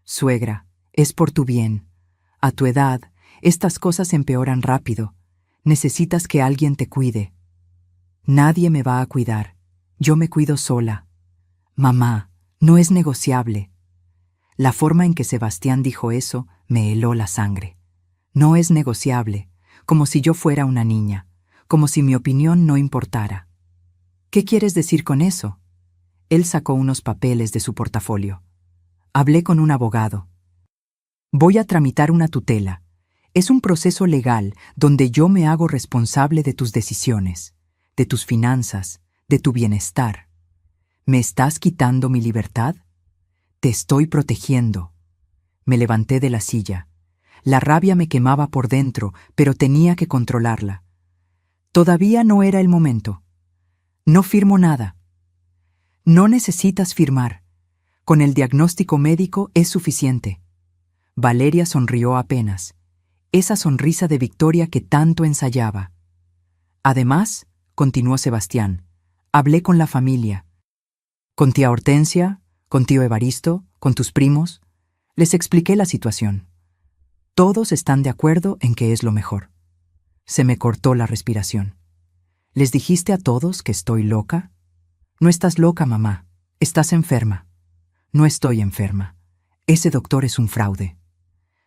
Suegra, es por tu bien. A tu edad, estas cosas empeoran rápido. Necesitas que alguien te cuide. Nadie me va a cuidar. Yo me cuido sola. Mamá, no es negociable. La forma en que Sebastián dijo eso me heló la sangre. No es negociable, como si yo fuera una niña, como si mi opinión no importara. ¿Qué quieres decir con eso? Él sacó unos papeles de su portafolio. Hablé con un abogado. Voy a tramitar una tutela. Es un proceso legal donde yo me hago responsable de tus decisiones, de tus finanzas, de tu bienestar. ¿Me estás quitando mi libertad? Te estoy protegiendo. Me levanté de la silla. La rabia me quemaba por dentro, pero tenía que controlarla. Todavía no era el momento. No firmo nada. No necesitas firmar. Con el diagnóstico médico es suficiente. Valeria sonrió apenas. Esa sonrisa de victoria que tanto ensayaba. Además, continuó Sebastián, hablé con la familia. Con tía Hortensia, con tío Evaristo, con tus primos. Les expliqué la situación. Todos están de acuerdo en que es lo mejor. Se me cortó la respiración. ¿Les dijiste a todos que estoy loca? No estás loca, mamá. Estás enferma. No estoy enferma. Ese doctor es un fraude.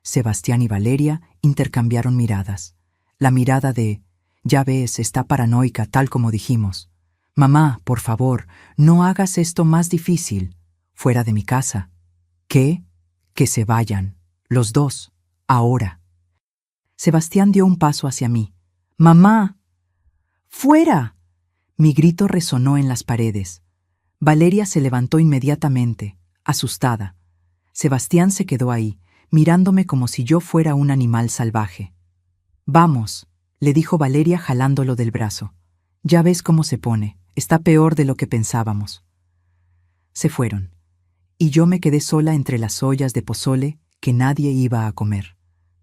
Sebastián y Valeria intercambiaron miradas. La mirada de, ya ves, está paranoica tal como dijimos. Mamá, por favor, no hagas esto más difícil. Fuera de mi casa. ¿Qué? Que se vayan. Los dos. Ahora. Sebastián dio un paso hacia mí. ¡Mamá! ¡Fuera! Mi grito resonó en las paredes. Valeria se levantó inmediatamente, asustada. Sebastián se quedó ahí, mirándome como si yo fuera un animal salvaje. Vamos, le dijo Valeria jalándolo del brazo. Ya ves cómo se pone, está peor de lo que pensábamos. Se fueron, y yo me quedé sola entre las ollas de pozole que nadie iba a comer.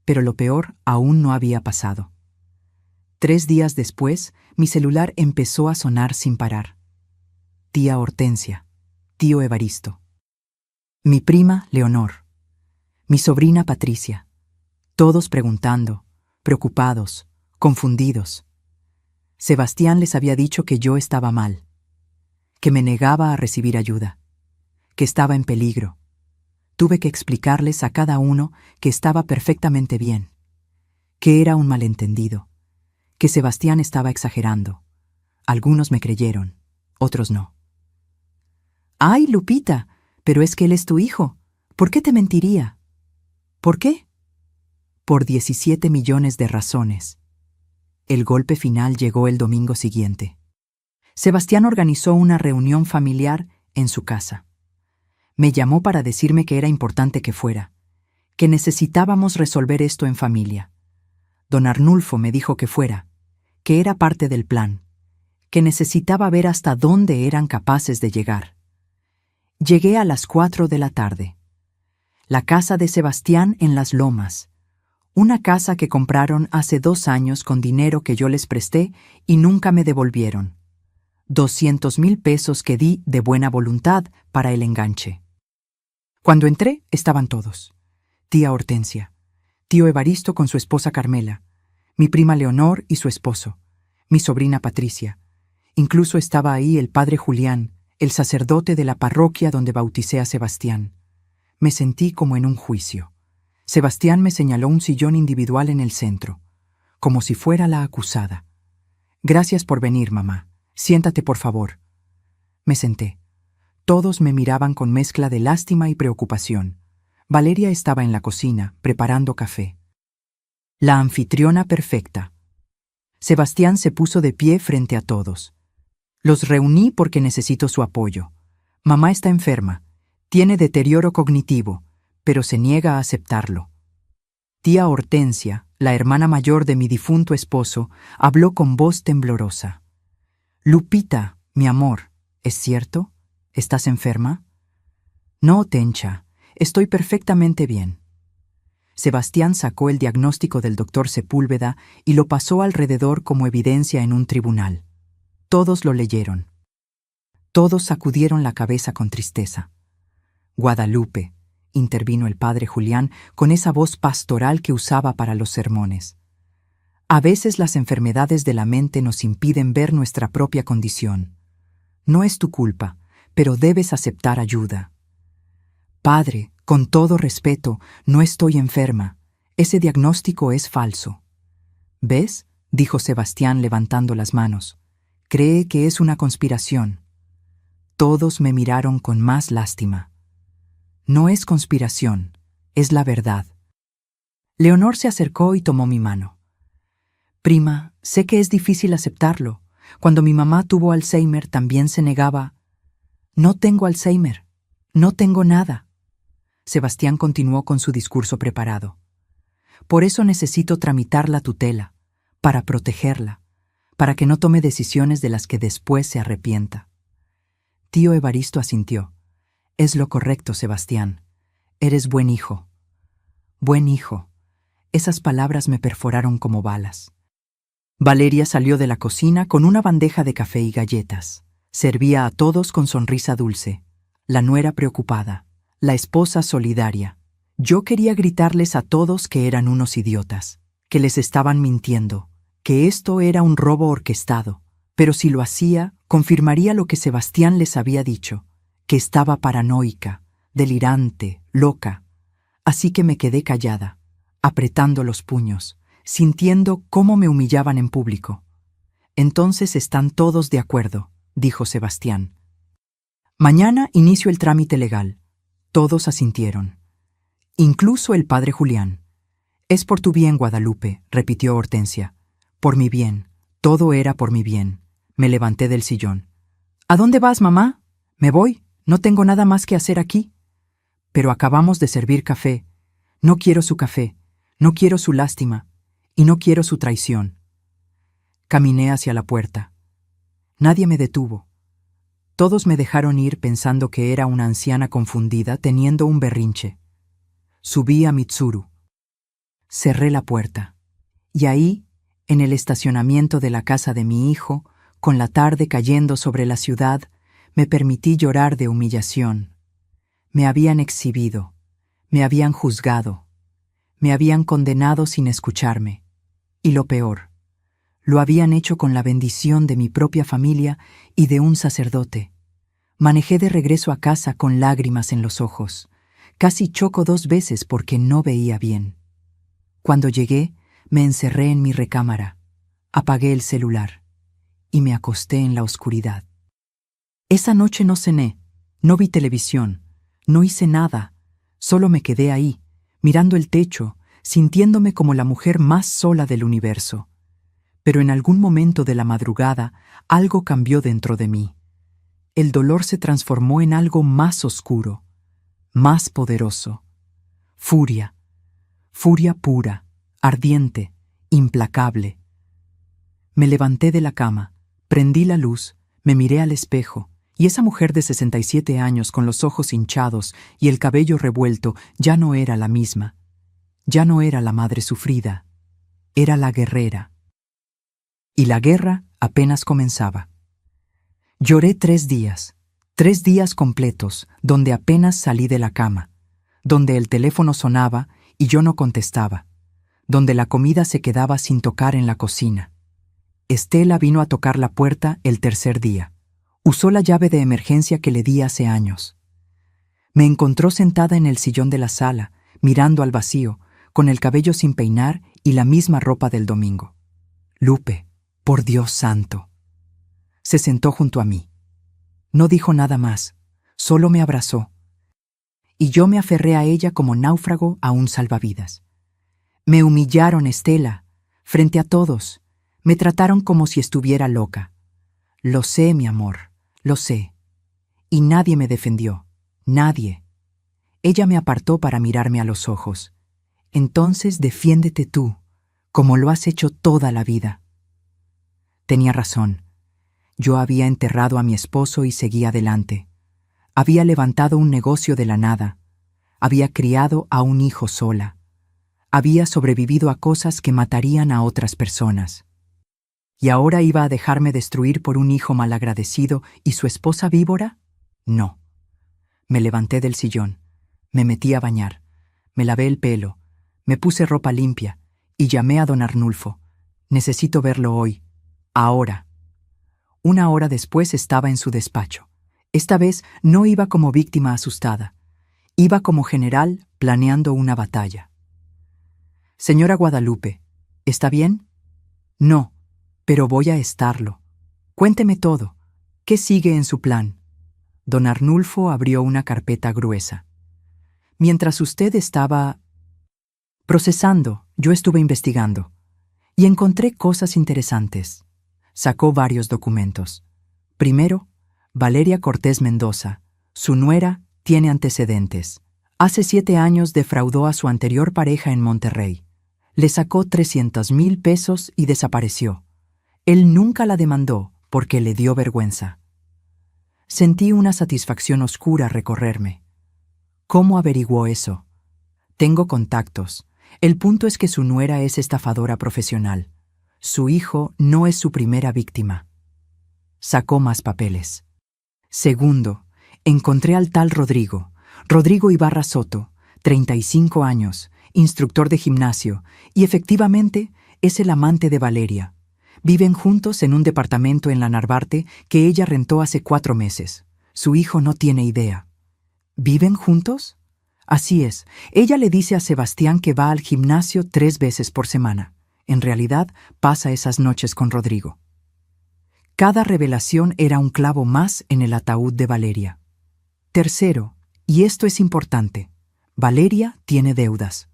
Pero lo peor aún no había pasado. 3 días después, mi celular empezó a sonar sin parar. Tía Hortensia, tío Evaristo, mi prima Leonor, mi sobrina Patricia, todos preguntando, preocupados, confundidos. Sebastián les había dicho que yo estaba mal, que me negaba a recibir ayuda, que estaba en peligro. Tuve que explicarles a cada uno que estaba perfectamente bien, que era un malentendido, que Sebastián estaba exagerando. Algunos me creyeron, otros no. ¡Ay, Lupita! Pero es que él es tu hijo. ¿Por qué te mentiría? ¿Por qué? Por 17 millones de razones. El golpe final llegó el domingo siguiente. Sebastián organizó una reunión familiar en su casa. Me llamó para decirme que era importante que fuera, que necesitábamos resolver esto en familia. Don Arnulfo me dijo que fuera, que era parte del plan, que necesitaba ver hasta dónde eran capaces de llegar. Llegué a las 4 de la tarde. La casa de Sebastián en Las Lomas, una casa que compraron hace 2 años con dinero que yo les presté y nunca me devolvieron. 200,000 pesos que di de buena voluntad para el enganche. Cuando entré, estaban todos. Tía Hortensia, tío Evaristo con su esposa Carmela, mi prima Leonor y su esposo, mi sobrina Patricia. Incluso estaba ahí el padre Julián, el sacerdote de la parroquia donde bauticé a Sebastián. Me sentí como en un juicio. Sebastián me señaló un sillón individual en el centro, como si fuera la acusada. Gracias por venir, mamá. Siéntate, por favor. Me senté. Todos me miraban con mezcla de lástima y preocupación. Valeria estaba en la cocina, preparando café. La anfitriona perfecta. Sebastián se puso de pie frente a todos. Los reuní porque necesito su apoyo. Mamá está enferma, tiene deterioro cognitivo, pero se niega a aceptarlo. Tía Hortensia, la hermana mayor de mi difunto esposo, habló con voz temblorosa. Lupita, mi amor, ¿es cierto? ¿Estás enferma? No, Tencha, estoy perfectamente bien. Sebastián sacó el diagnóstico del doctor Sepúlveda y lo pasó alrededor como evidencia en un tribunal. Todos lo leyeron. Todos sacudieron la cabeza con tristeza. Guadalupe, intervino el padre Julián con esa voz pastoral que usaba para los sermones. A veces las enfermedades de la mente nos impiden ver nuestra propia condición. No es tu culpa, pero debes aceptar ayuda. Padre, con todo respeto, no estoy enferma. Ese diagnóstico es falso. ¿Ves?, dijo Sebastián levantando las manos. Cree que es una conspiración. Todos me miraron con más lástima. No es conspiración, es la verdad. Leonor se acercó y tomó mi mano. Prima, sé que es difícil aceptarlo. Cuando mi mamá tuvo Alzheimer también se negaba. No tengo Alzheimer, no tengo nada. Sebastián continuó con su discurso preparado. Por eso necesito tramitar la tutela, para protegerla, para que no tome decisiones de las que después se arrepienta. Tío Evaristo asintió. Es lo correcto, Sebastián. Eres buen hijo. Buen hijo. Esas palabras me perforaron como balas. Valeria salió de la cocina con una bandeja de café y galletas. Servía a todos con sonrisa dulce. La nuera preocupada. La esposa solidaria. Yo quería gritarles a todos que eran unos idiotas, que les estaban mintiendo, que esto era un robo orquestado, pero si lo hacía, confirmaría lo que Sebastián les había dicho, que estaba paranoica, delirante, loca. Así que me quedé callada, apretando los puños, sintiendo cómo me humillaban en público. Entonces están todos de acuerdo, dijo Sebastián. Mañana inicio el trámite legal. Todos asintieron. Incluso el padre Julián. Es por tu bien, Guadalupe, repitió Hortensia. Por mi bien. Todo era por mi bien. Me levanté del sillón. ¿A dónde vas, mamá? Me voy. No tengo nada más que hacer aquí. Pero acabamos de servir café. No quiero su café. No quiero su lástima. Y no quiero su traición. Caminé hacia la puerta. Nadie me detuvo. Todos me dejaron ir pensando que era una anciana confundida teniendo un berrinche. Subí a Mitsuru. Cerré la puerta. Y ahí, en el estacionamiento de la casa de mi hijo, con la tarde cayendo sobre la ciudad, me permití llorar de humillación. Me habían exhibido, me habían juzgado, me habían condenado sin escucharme. Y lo peor, lo habían hecho con la bendición de mi propia familia y de un sacerdote. Manejé de regreso a casa con lágrimas en los ojos. Casi choco 2 veces porque no veía bien. Cuando llegué, me encerré en mi recámara, apagué el celular y me acosté en la oscuridad. Esa noche no cené, no vi televisión, no hice nada, solo me quedé ahí, mirando el techo, sintiéndome como la mujer más sola del universo. Pero en algún momento de la madrugada, algo cambió dentro de mí. El dolor se transformó en algo más oscuro, más poderoso. Furia. Furia pura, ardiente, implacable. Me levanté de la cama, prendí la luz, me miré al espejo, y esa mujer de 67 años con los ojos hinchados y el cabello revuelto ya no era la misma. Ya no era la madre sufrida, era la guerrera. Y la guerra apenas comenzaba. Lloré 3 días, 3 días completos, donde apenas salí de la cama, donde el teléfono sonaba y yo no contestaba, donde la comida se quedaba sin tocar en la cocina. Estela vino a tocar la puerta el 3er día. Usó la llave de emergencia que le di hace años. Me encontró sentada en el sillón de la sala, mirando al vacío, con el cabello sin peinar y la misma ropa del domingo. Lupe, por Dios santo. Se sentó junto a mí. No dijo nada más, solo me abrazó. Y yo me aferré a ella como náufrago a un salvavidas. Me humillaron, Estela, frente a todos. Me trataron como si estuviera loca. Lo sé, mi amor, lo sé. Y nadie me defendió, nadie. Ella me apartó para mirarme a los ojos. Entonces defiéndete tú, como lo has hecho toda la vida. Tenía razón. Yo había enterrado a mi esposo y seguía adelante. Había levantado un negocio de la nada. Había criado a un hijo sola. Había sobrevivido a cosas que matarían a otras personas. ¿Y ahora iba a dejarme destruir por un hijo malagradecido y su esposa víbora? No. Me levanté del sillón, me metí a bañar, me lavé el pelo, me puse ropa limpia y llamé a don Arnulfo. Necesito verlo hoy, ahora. 1 hora después estaba en su despacho. Esta vez no iba como víctima asustada. Iba como general planeando una batalla. Señora Guadalupe, ¿está bien? No, pero voy a estarlo. Cuénteme todo. ¿Qué sigue en su plan? Don Arnulfo abrió una carpeta gruesa. Mientras usted estaba procesando, yo estuve investigando y encontré cosas interesantes. Sacó varios documentos. Primero, Valeria Cortés Mendoza, su nuera, tiene antecedentes. Hace 7 años defraudó a su anterior pareja en Monterrey. Le sacó 300,000 pesos y desapareció. Él nunca la demandó porque le dio vergüenza. Sentí una satisfacción oscura recorrerme. ¿Cómo averiguó eso? Tengo contactos. El punto es que su nuera es estafadora profesional. Su hijo no es su primera víctima. Sacó más papeles. Segundo, encontré al tal Rodrigo Ibarra Soto, 35 años, instructor de gimnasio, y efectivamente es el amante de Valeria. Viven juntos en un departamento en la Narvarte que ella rentó hace 4 meses. Su hijo no tiene idea. ¿Viven juntos? Así es. Ella le dice a Sebastián que va al gimnasio 3 veces por semana. En realidad, pasa esas noches con Rodrigo. Cada revelación era un clavo más en el ataúd de Valeria. Tercero, y esto es importante, Valeria tiene deudas.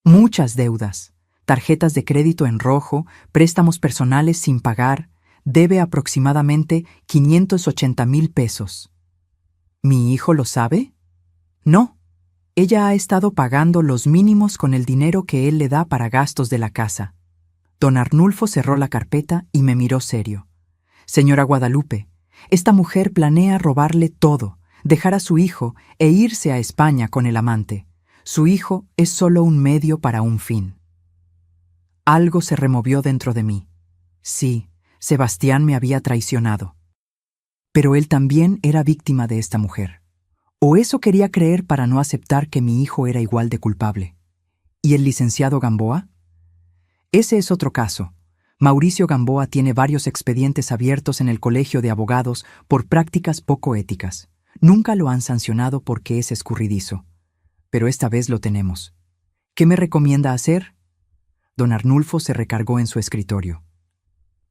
Muchas deudas. Tarjetas de crédito en rojo, préstamos personales sin pagar, debe aproximadamente 580,000 pesos. ¿Mi hijo lo sabe? No. Ella ha estado pagando los mínimos con el dinero que él le da para gastos de la casa. Don Arnulfo cerró la carpeta y me miró serio. Señora Guadalupe, esta mujer planea robarle todo, dejar a su hijo e irse a España con el amante. Su hijo es solo un medio para un fin. Algo se removió dentro de mí. Sí, Sebastián me había traicionado. Pero él también era víctima de esta mujer. O eso quería creer para no aceptar que mi hijo era igual de culpable. ¿Y el licenciado Gamboa? Ese es otro caso. Mauricio Gamboa tiene varios expedientes abiertos en el Colegio de Abogados por prácticas poco éticas. Nunca lo han sancionado porque es escurridizo. Pero esta vez lo tenemos. ¿Qué me recomienda hacer? Don Arnulfo se recargó en su escritorio.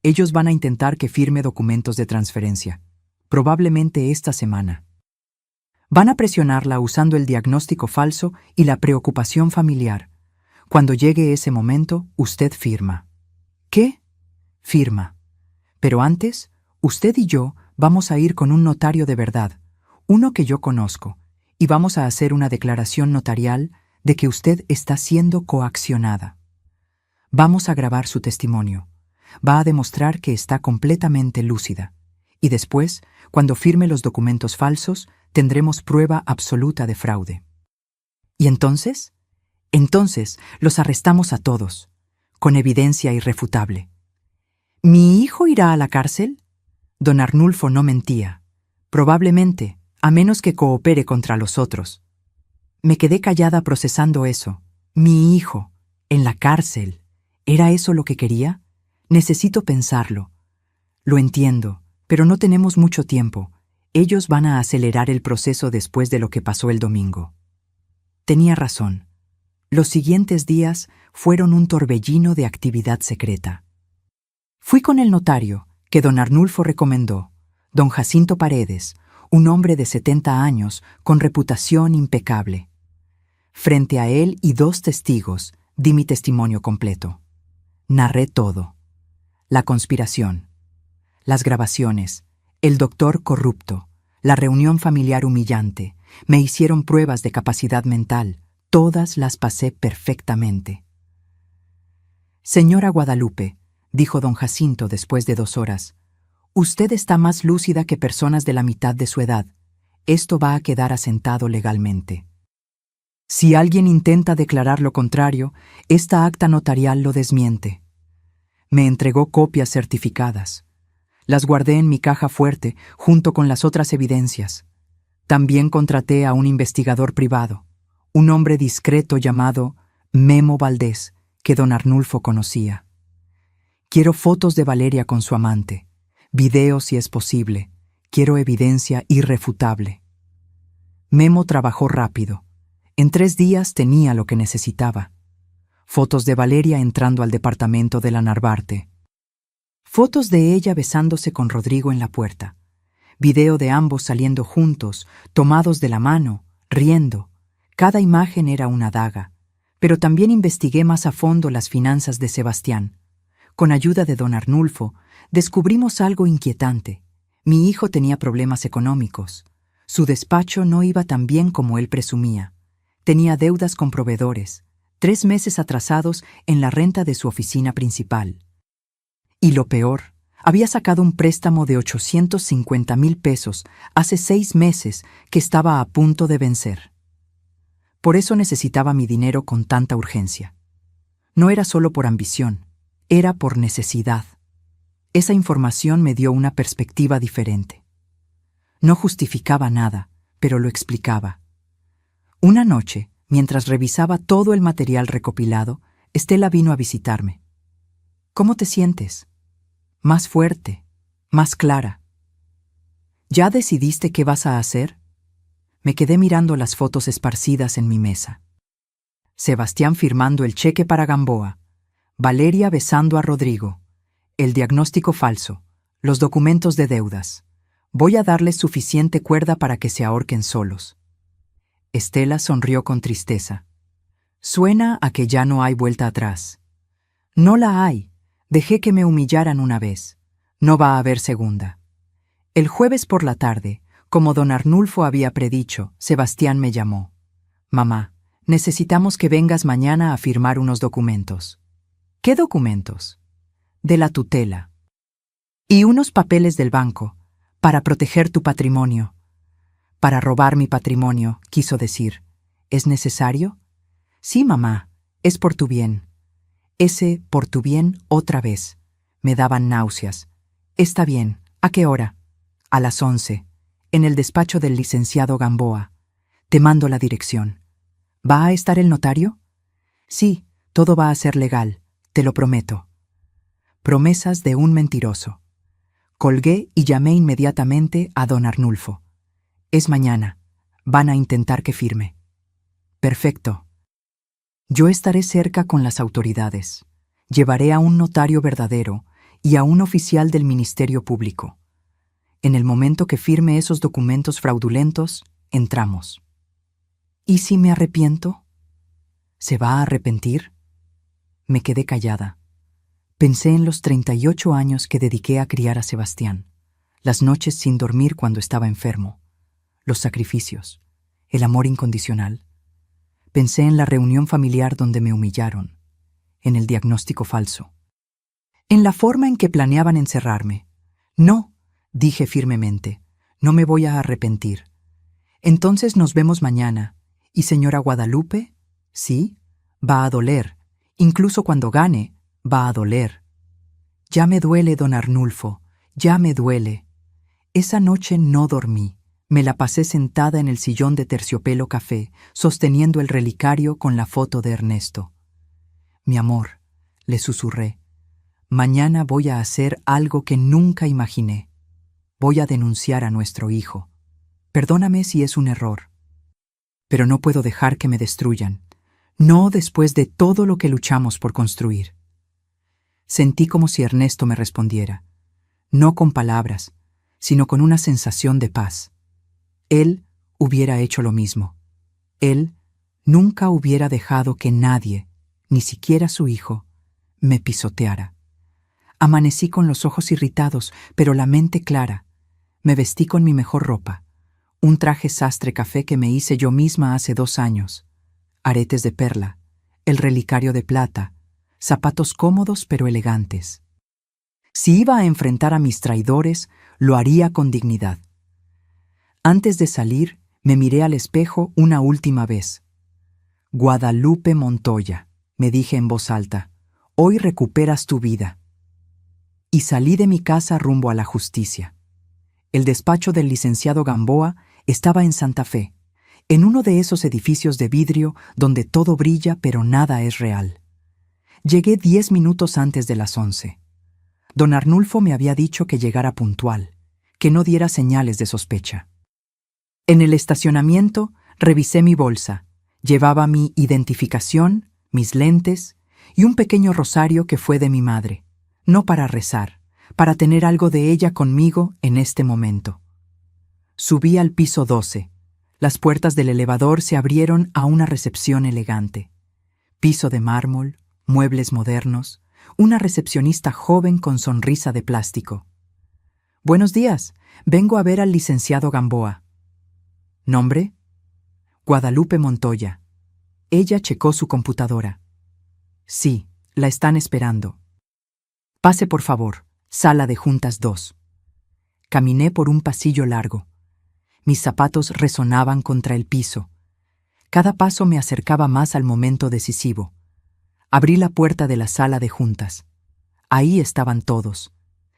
Ellos van a intentar que firme documentos de transferencia. Probablemente esta semana. Van a presionarla usando el diagnóstico falso y la preocupación familiar. Cuando llegue ese momento, usted firma. ¿Qué? Firma. Pero antes, usted y yo vamos a ir con un notario de verdad, uno que yo conozco, y vamos a hacer una declaración notarial de que usted está siendo coaccionada. Vamos a grabar su testimonio. Va a demostrar que está completamente lúcida. Y después, cuando firme los documentos falsos, tendremos prueba absoluta de fraude. ¿Y entonces? Entonces los arrestamos a todos, con evidencia irrefutable. ¿Mi hijo irá a la cárcel? Don Arnulfo no mentía. Probablemente, a menos que coopere contra los otros. Me quedé callada procesando eso. Mi hijo, en la cárcel. ¿Era eso lo que quería? Necesito pensarlo. Lo entiendo, pero no tenemos mucho tiempo. Ellos van a acelerar el proceso después de lo que pasó el domingo. Tenía razón. Los siguientes días fueron un torbellino de actividad secreta. Fui con el notario, que don Arnulfo recomendó, don Jacinto Paredes, un hombre de 70 años con reputación impecable. Frente a él y 2 testigos, di mi testimonio completo. Narré todo. La conspiración, las grabaciones, el doctor corrupto, la reunión familiar humillante, me hicieron pruebas de capacidad mental, todas las pasé perfectamente. Señora Guadalupe, dijo don Jacinto después de 2 horas, usted está más lúcida que personas de la mitad de su edad. Esto va a quedar asentado legalmente. Si alguien intenta declarar lo contrario, esta acta notarial lo desmiente. Me entregó copias certificadas. Las guardé en mi caja fuerte junto con las otras evidencias. También contraté a un investigador privado, un hombre discreto llamado Memo Valdés, que don Arnulfo conocía. Quiero fotos de Valeria con su amante, videos si es posible, quiero evidencia irrefutable. Memo trabajó rápido. En 3 días tenía lo que necesitaba. Fotos de Valeria entrando al departamento de la Narvarte. Fotos de ella besándose con Rodrigo en la puerta. Video de ambos saliendo juntos, tomados de la mano, riendo. Cada imagen era una daga. Pero también investigué más a fondo las finanzas de Sebastián. Con ayuda de don Arnulfo, descubrimos algo inquietante. Mi hijo tenía problemas económicos. Su despacho no iba tan bien como él presumía. Tenía deudas con proveedores, 3 meses atrasados en la renta de su oficina principal. Y lo peor, había sacado un préstamo de 850,000 pesos hace 6 meses que estaba a punto de vencer. Por eso necesitaba mi dinero con tanta urgencia. No era solo por ambición, era por necesidad. Esa información me dio una perspectiva diferente. No justificaba nada, pero lo explicaba. Una noche, mientras revisaba todo el material recopilado, Estela vino a visitarme. ¿Cómo te sientes? Más fuerte, más clara. ¿Ya decidiste qué vas a hacer? Me quedé mirando las fotos esparcidas en mi mesa. Sebastián firmando el cheque para Gamboa, Valeria besando a Rodrigo, el diagnóstico falso, los documentos de deudas. Voy a darles suficiente cuerda para que se ahorquen solos. Estela sonrió con tristeza. Suena a que ya no hay vuelta atrás. No la hay. Dejé que me humillaran una vez. No va a haber segunda. El jueves por la tarde, como don Arnulfo había predicho, Sebastián me llamó. Mamá, necesitamos que vengas mañana a firmar unos documentos. ¿Qué documentos? De la tutela. Y unos papeles del banco, para proteger tu patrimonio. Para robar mi patrimonio, quiso decir. ¿Es necesario? Sí, mamá, es por tu bien. Ese por tu bien otra vez. Me daban náuseas. Está bien, ¿a qué hora? A las 11, en el despacho del licenciado Gamboa. Te mando la dirección. ¿Va a estar el notario? Sí, todo va a ser legal, te lo prometo. Promesas de un mentiroso. Colgué y llamé inmediatamente a don Arnulfo. Es mañana. Van a intentar que firme. Perfecto. Yo estaré cerca con las autoridades. Llevaré a un notario verdadero y a un oficial del Ministerio Público. En el momento que firme esos documentos fraudulentos, entramos. ¿Y si me arrepiento? ¿Se va a arrepentir? Me quedé callada. Pensé en los 38 años que dediqué a criar a Sebastián, las noches sin dormir cuando estaba enfermo, los sacrificios, el amor incondicional. Pensé en la reunión familiar donde me humillaron, en el diagnóstico falso, en la forma en que planeaban encerrarme. No, dije firmemente, no me voy a arrepentir. Entonces nos vemos mañana. ¿Y señora Guadalupe? Sí, va a doler. Incluso cuando gane, va a doler. Ya me duele, don Arnulfo, ya me duele. Esa noche no dormí. Me la pasé sentada en el sillón de terciopelo café, sosteniendo el relicario con la foto de Ernesto. Mi amor, le susurré, mañana voy a hacer algo que nunca imaginé. Voy a denunciar a nuestro hijo. Perdóname si es un error. Pero no puedo dejar que me destruyan. No después de todo lo que luchamos por construir. Sentí como si Ernesto me respondiera, no con palabras, sino con una sensación de paz. Él hubiera hecho lo mismo. Él nunca hubiera dejado que nadie, ni siquiera su hijo, me pisoteara. Amanecí con los ojos irritados, pero la mente clara. Me vestí con mi mejor ropa, un traje sastre café que me hice yo misma hace 2 años, aretes de perla, el relicario de plata, zapatos cómodos pero elegantes. Si iba a enfrentar a mis traidores, lo haría con dignidad. Antes de salir, me miré al espejo una última vez. Guadalupe Montoya, me dije en voz alta, hoy recuperas tu vida. y salí de mi casa rumbo a la justicia. El despacho del licenciado Gamboa estaba en Santa Fe, en uno de esos edificios de vidrio donde todo brilla pero nada es real. Llegué 10 minutos antes de las 11. Don Arnulfo me había dicho que llegara puntual, que no diera señales de sospecha. En el estacionamiento revisé mi bolsa. Llevaba mi identificación, mis lentes y un pequeño rosario que fue de mi madre, no para rezar, para tener algo de ella conmigo en este momento. Subí al piso 12. Las puertas del elevador se abrieron a una recepción elegante. Piso de mármol, muebles modernos, una recepcionista joven con sonrisa de plástico. «Buenos días, vengo a ver al licenciado Gamboa». «¿Nombre?» «Guadalupe Montoya». Ella checó su computadora. «Sí, la están esperando». «Pase por favor, sala de juntas 2». Caminé por un pasillo largo. Mis zapatos resonaban contra el piso. Cada paso me acercaba más al momento decisivo. Abrí la puerta de la sala de juntas. Ahí estaban todos.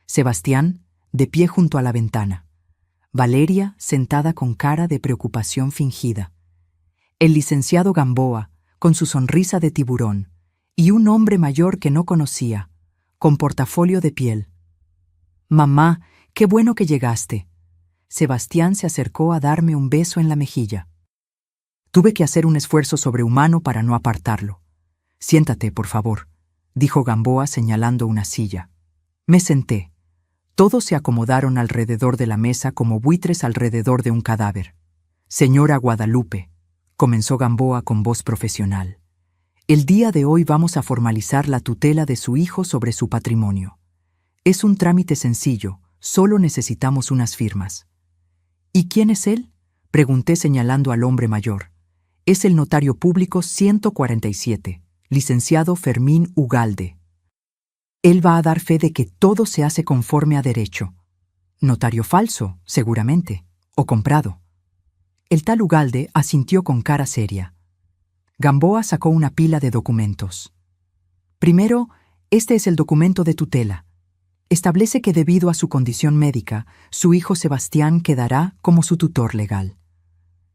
Sebastián, de pie junto a la ventana. Valeria, sentada con cara de preocupación fingida. El licenciado Gamboa, con su sonrisa de tiburón, y un hombre mayor que no conocía, con portafolio de piel. «Mamá, qué bueno que llegaste». Sebastián se acercó a darme un beso en la mejilla. Tuve que hacer un esfuerzo sobrehumano para no apartarlo. «Siéntate, por favor», dijo Gamboa señalando una silla. Me senté. Todos se acomodaron alrededor de la mesa como buitres alrededor de un cadáver. «Señora Guadalupe», comenzó Gamboa con voz profesional, «el día de hoy vamos a formalizar la tutela de su hijo sobre su patrimonio. Es un trámite sencillo, solo necesitamos unas firmas». «¿Y quién es él?», pregunté señalando al hombre mayor. «Es el notario público 147, licenciado Fermín Ugalde. Él va a dar fe de que todo se hace conforme a derecho». «Notario falso, seguramente, o comprado». El tal Ugalde asintió con cara seria. Gamboa sacó una pila de documentos. «Primero, este es el documento de tutela. Establece que debido a su condición médica, su hijo Sebastián quedará como su tutor legal».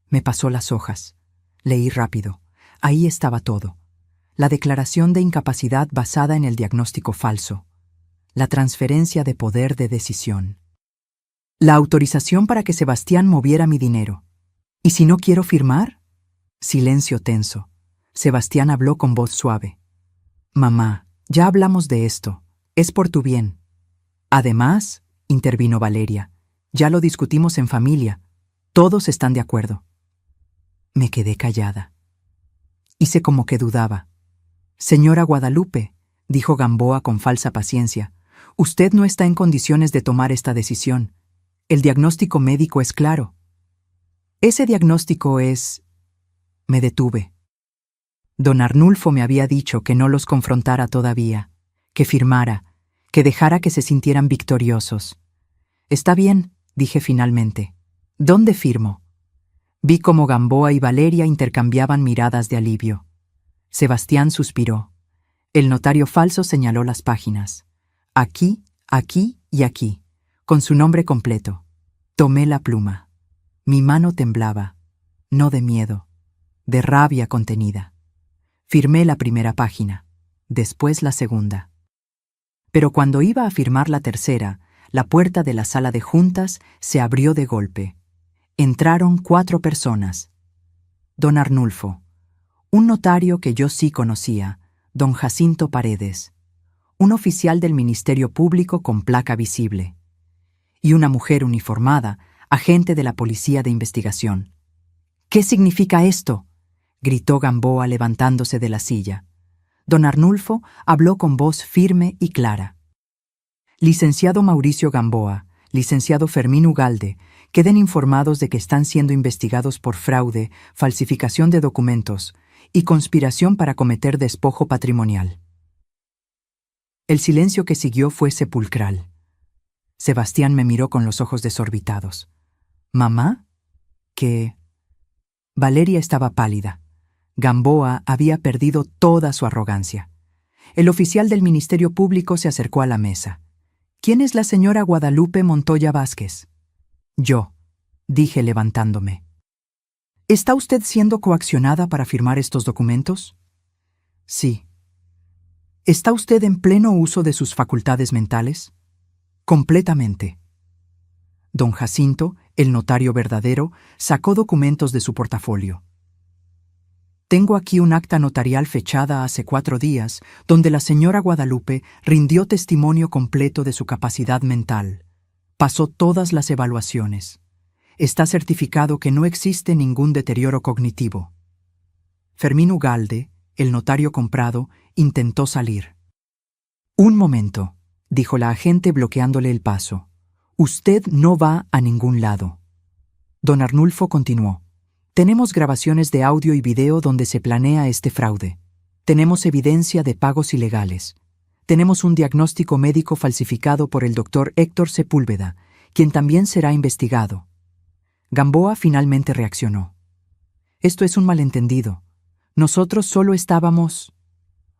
Me pasó las hojas. Leí rápido. Ahí estaba todo. La declaración de incapacidad basada en el diagnóstico falso. La transferencia de poder de decisión. La autorización para que Sebastián moviera mi dinero. ¿Y si no quiero firmar? Silencio tenso. Sebastián habló con voz suave. «Mamá, ya hablamos de esto. Es por tu bien». «Además», intervino Valeria, «ya lo discutimos en familia. Todos están de acuerdo». Me quedé callada. Hice como que dudaba. «Señora Guadalupe», dijo Gamboa con falsa paciencia, «usted no está en condiciones de tomar esta decisión. El diagnóstico médico es claro». «Ese diagnóstico es...». Me detuve. Don Arnulfo me había dicho que no los confrontara todavía, que firmara, que dejara que se sintieran victoriosos. «Está bien», dije finalmente. «¿Dónde firmo?». Vi cómo Gamboa y Valeria intercambiaban miradas de alivio. Sebastián suspiró. El notario falso señaló las páginas. «Aquí, aquí y aquí», con su nombre completo. Tomé la pluma. Mi mano temblaba, no de miedo, de rabia contenida. Firmé la primera página, después la segunda. Pero cuando iba a firmar la tercera, la puerta de la sala de juntas se abrió de golpe. Entraron 4 personas. Don Arnulfo, un notario que yo sí conocía, don Jacinto Paredes, un oficial del Ministerio Público con placa visible, y una mujer uniformada, agente de la Policía de Investigación. «¿Qué significa esto?», gritó Gamboa levantándose de la silla. Don Arnulfo habló con voz firme y clara. «Licenciado Mauricio Gamboa, licenciado Fermín Ugalde, queden informados de que están siendo investigados por fraude, falsificación de documentos y conspiración para cometer despojo patrimonial». El silencio que siguió fue sepulcral. Sebastián me miró con los ojos desorbitados. «¿Mamá? ¿Qué?» Valeria estaba pálida. Gamboa había perdido toda su arrogancia. El oficial del Ministerio Público se acercó a la mesa. ¿Quién es la señora Guadalupe Montoya Vázquez? Yo, dije levantándome. ¿Está usted siendo coaccionada para firmar estos documentos? Sí. ¿Está usted en pleno uso de sus facultades mentales? Completamente. Don Jacinto, el notario verdadero, sacó documentos de su portafolio. Tengo aquí un acta notarial fechada hace 4 días, donde la señora Guadalupe rindió testimonio completo de su capacidad mental. Pasó todas las evaluaciones. Está certificado que no existe ningún deterioro cognitivo. Fermín Ugalde, el notario comprado, intentó salir. Un momento, dijo la agente bloqueándole el paso. Usted no va a ningún lado. Don Arnulfo continuó. Tenemos grabaciones de audio y video donde se planea este fraude. Tenemos evidencia de pagos ilegales. Tenemos un diagnóstico médico falsificado por el doctor Héctor Sepúlveda, quien también será investigado. Gamboa finalmente reaccionó. Esto es un malentendido. Nosotros solo estábamos...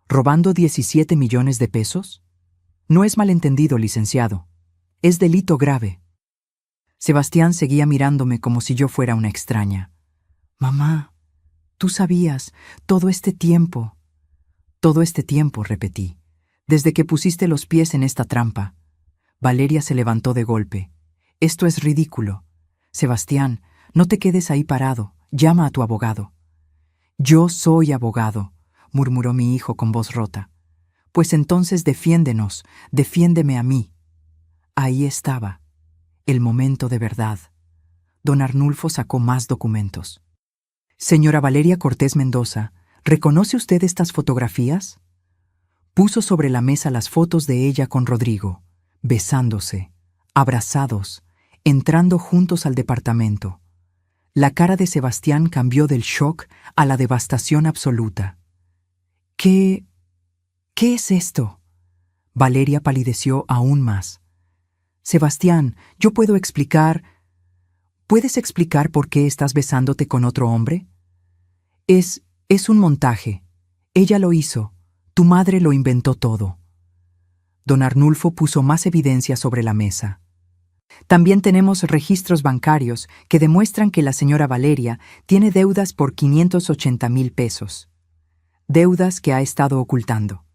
¿Robando 17 millones de pesos? No es malentendido, licenciado. Es delito grave. Sebastián seguía mirándome como si yo fuera una extraña. Mamá, tú sabías, todo este tiempo, repetí, desde que pusiste los pies en esta trampa. Valeria se levantó de golpe. Esto es ridículo. Sebastián, no te quedes ahí parado, llama a tu abogado. Yo soy abogado, murmuró mi hijo con voz rota. Pues entonces defiéndenos, defiéndeme a mí. Ahí estaba, el momento de verdad. Don Arnulfo sacó más documentos. Señora Valeria Cortés Mendoza, ¿reconoce usted estas fotografías? Puso sobre la mesa las fotos de ella con Rodrigo, besándose, abrazados, entrando juntos al departamento. La cara de Sebastián cambió del shock a la devastación absoluta. ¿Qué es esto? Valeria palideció aún más. Sebastián, yo puedo explicar... ¿Puedes explicar por qué estás besándote con otro hombre? Es un montaje. Ella lo hizo. Tu madre lo inventó todo. Don Arnulfo puso más evidencia sobre la mesa. También tenemos registros bancarios que demuestran que la señora Valeria tiene deudas por 580,000 pesos. Deudas que ha estado ocultando.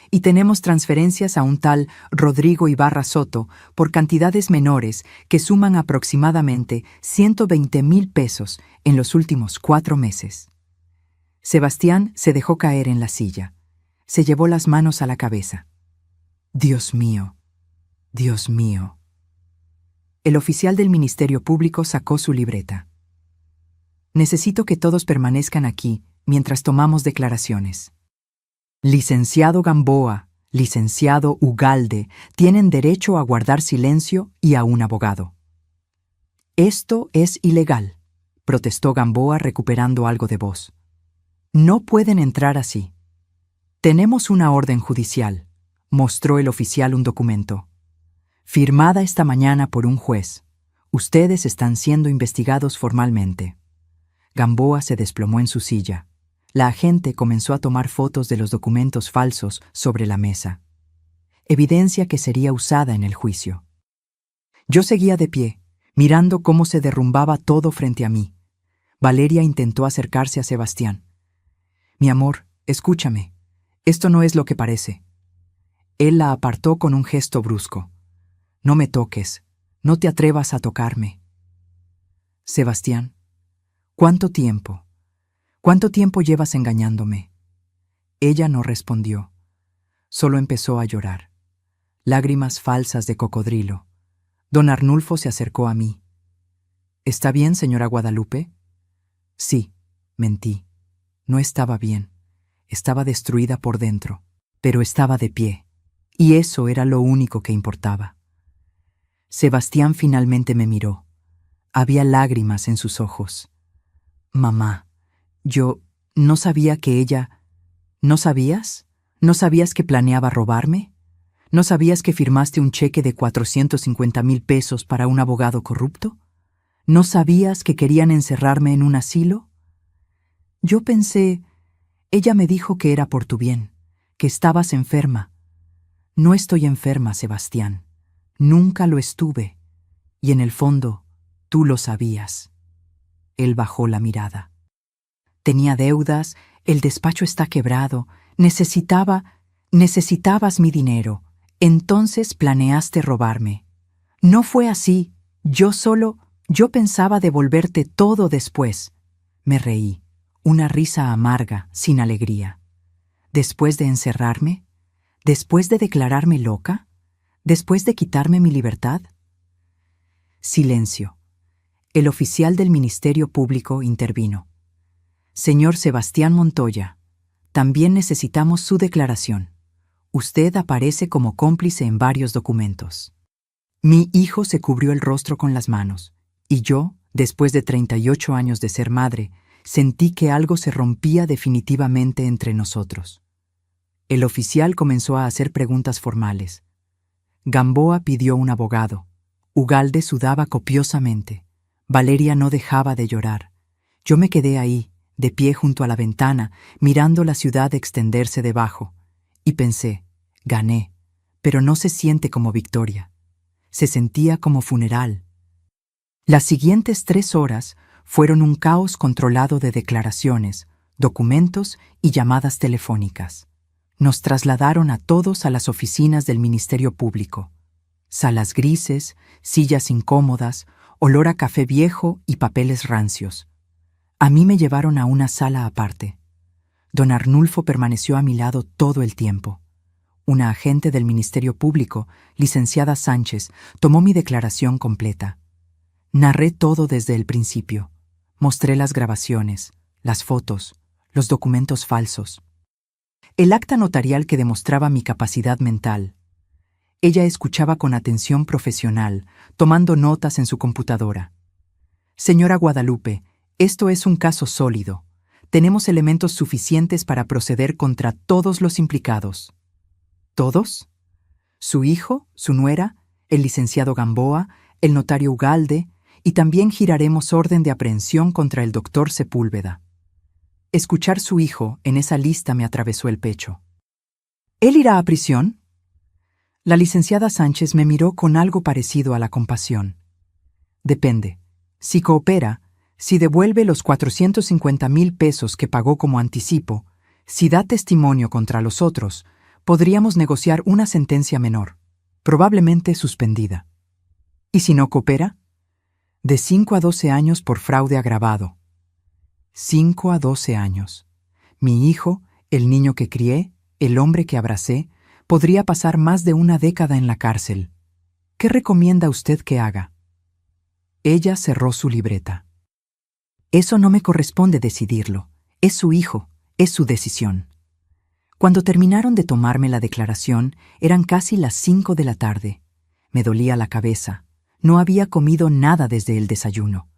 Y tenemos transferencias a un tal Rodrigo Ibarra Soto por cantidades menores que suman aproximadamente 120,000 pesos en los últimos 4 meses. Sebastián se dejó caer en la silla. Se llevó las manos a la cabeza. Dios mío, Dios mío. El oficial del Ministerio Público sacó su libreta. Necesito que todos permanezcan aquí mientras tomamos declaraciones. Licenciado Gamboa, licenciado Ugalde, tienen derecho a guardar silencio y a un abogado. Esto es ilegal, protestó Gamboa recuperando algo de voz. No pueden entrar así. Tenemos una orden judicial, mostró el oficial un documento. Firmada esta mañana por un juez. Ustedes están siendo investigados formalmente. Gamboa se desplomó en su silla. La agente comenzó a tomar fotos de los documentos falsos sobre la mesa. Evidencia que sería usada en el juicio. Yo seguía de pie, mirando cómo se derrumbaba todo frente a mí. Valeria intentó acercarse a Sebastián. Mi amor, escúchame. Esto no es lo que parece. Él la apartó con un gesto brusco. No me toques. No te atrevas a tocarme. Sebastián, ¿cuánto tiempo? ¿Cuánto tiempo llevas engañándome? Ella no respondió. Solo empezó a llorar. Lágrimas falsas de cocodrilo. Don Arnulfo se acercó a mí. ¿Está bien, señora Guadalupe? Sí, mentí. No estaba bien. Estaba destruida por dentro, pero estaba de pie. Y eso era lo único que importaba. Sebastián finalmente me miró. Había lágrimas en sus ojos. Mamá, yo no sabía que ella... ¿No sabías? ¿No sabías que planeaba robarme? ¿No sabías que firmaste un cheque de 450,000 pesos para un abogado corrupto? ¿No sabías que querían encerrarme en un asilo? Yo pensé... Ella me dijo que era por tu bien, que estabas enferma. No estoy enferma, Sebastián. Nunca lo estuve, y en el fondo, tú lo sabías. Él bajó la mirada. Tenía deudas, el despacho está quebrado, necesitabas mi dinero, entonces planeaste robarme. No fue así, yo pensaba devolverte todo después. Me reí, una risa amarga, sin alegría. ¿Después de encerrarme? ¿Después de declararme loca? ¿Después de quitarme mi libertad? Silencio. El oficial del Ministerio Público intervino. Señor Sebastián Montoya, también necesitamos su declaración. Usted aparece como cómplice en varios documentos. Mi hijo se cubrió el rostro con las manos, y yo, después de 38 años de ser madre, sentí que algo se rompía definitivamente entre nosotros. El oficial comenzó a hacer preguntas formales. Gamboa pidió un abogado. Ugalde sudaba copiosamente. Valeria no dejaba de llorar. Yo me quedé ahí, de pie junto a la ventana, mirando la ciudad extenderse debajo, y pensé, gané, pero no se siente como victoria. Se sentía como funeral. Las siguientes 3 horas fueron un caos controlado de declaraciones, documentos y llamadas telefónicas. Nos trasladaron a todos a las oficinas del Ministerio Público. Salas grises, sillas incómodas, olor a café viejo y papeles rancios. A mí me llevaron a una sala aparte. Don Arnulfo permaneció a mi lado todo el tiempo. Una agente del Ministerio Público, licenciada Sánchez, tomó mi declaración completa. Narré todo desde el principio. Mostré las grabaciones, las fotos, los documentos falsos. El acta notarial que demostraba mi capacidad mental. Ella escuchaba con atención profesional, tomando notas en su computadora. Señora Guadalupe, esto es un caso sólido. Tenemos elementos suficientes para proceder contra todos los implicados. ¿Todos? Su hijo, su nuera, el licenciado Gamboa, el notario Ugalde, y también giraremos orden de aprehensión contra el doctor Sepúlveda. Escuchar su hijo en esa lista me atravesó el pecho. ¿Él irá a prisión? La licenciada Sánchez me miró con algo parecido a la compasión. Depende. Si coopera, si devuelve los 450,000 pesos que pagó como anticipo, si da testimonio contra los otros, podríamos negociar una sentencia menor, probablemente suspendida. ¿Y si no coopera? De 5 a 12 años por fraude agravado. 5 a 12 años. Mi hijo, el niño que crié, el hombre que abracé, podría pasar más de una década en la cárcel. ¿Qué recomienda usted que haga? Ella cerró su libreta. Eso no me corresponde decidirlo. Es su hijo, es su decisión. Cuando terminaron de tomarme la declaración, eran casi las 5 de la tarde. Me dolía la cabeza. No había comido nada desde el desayuno.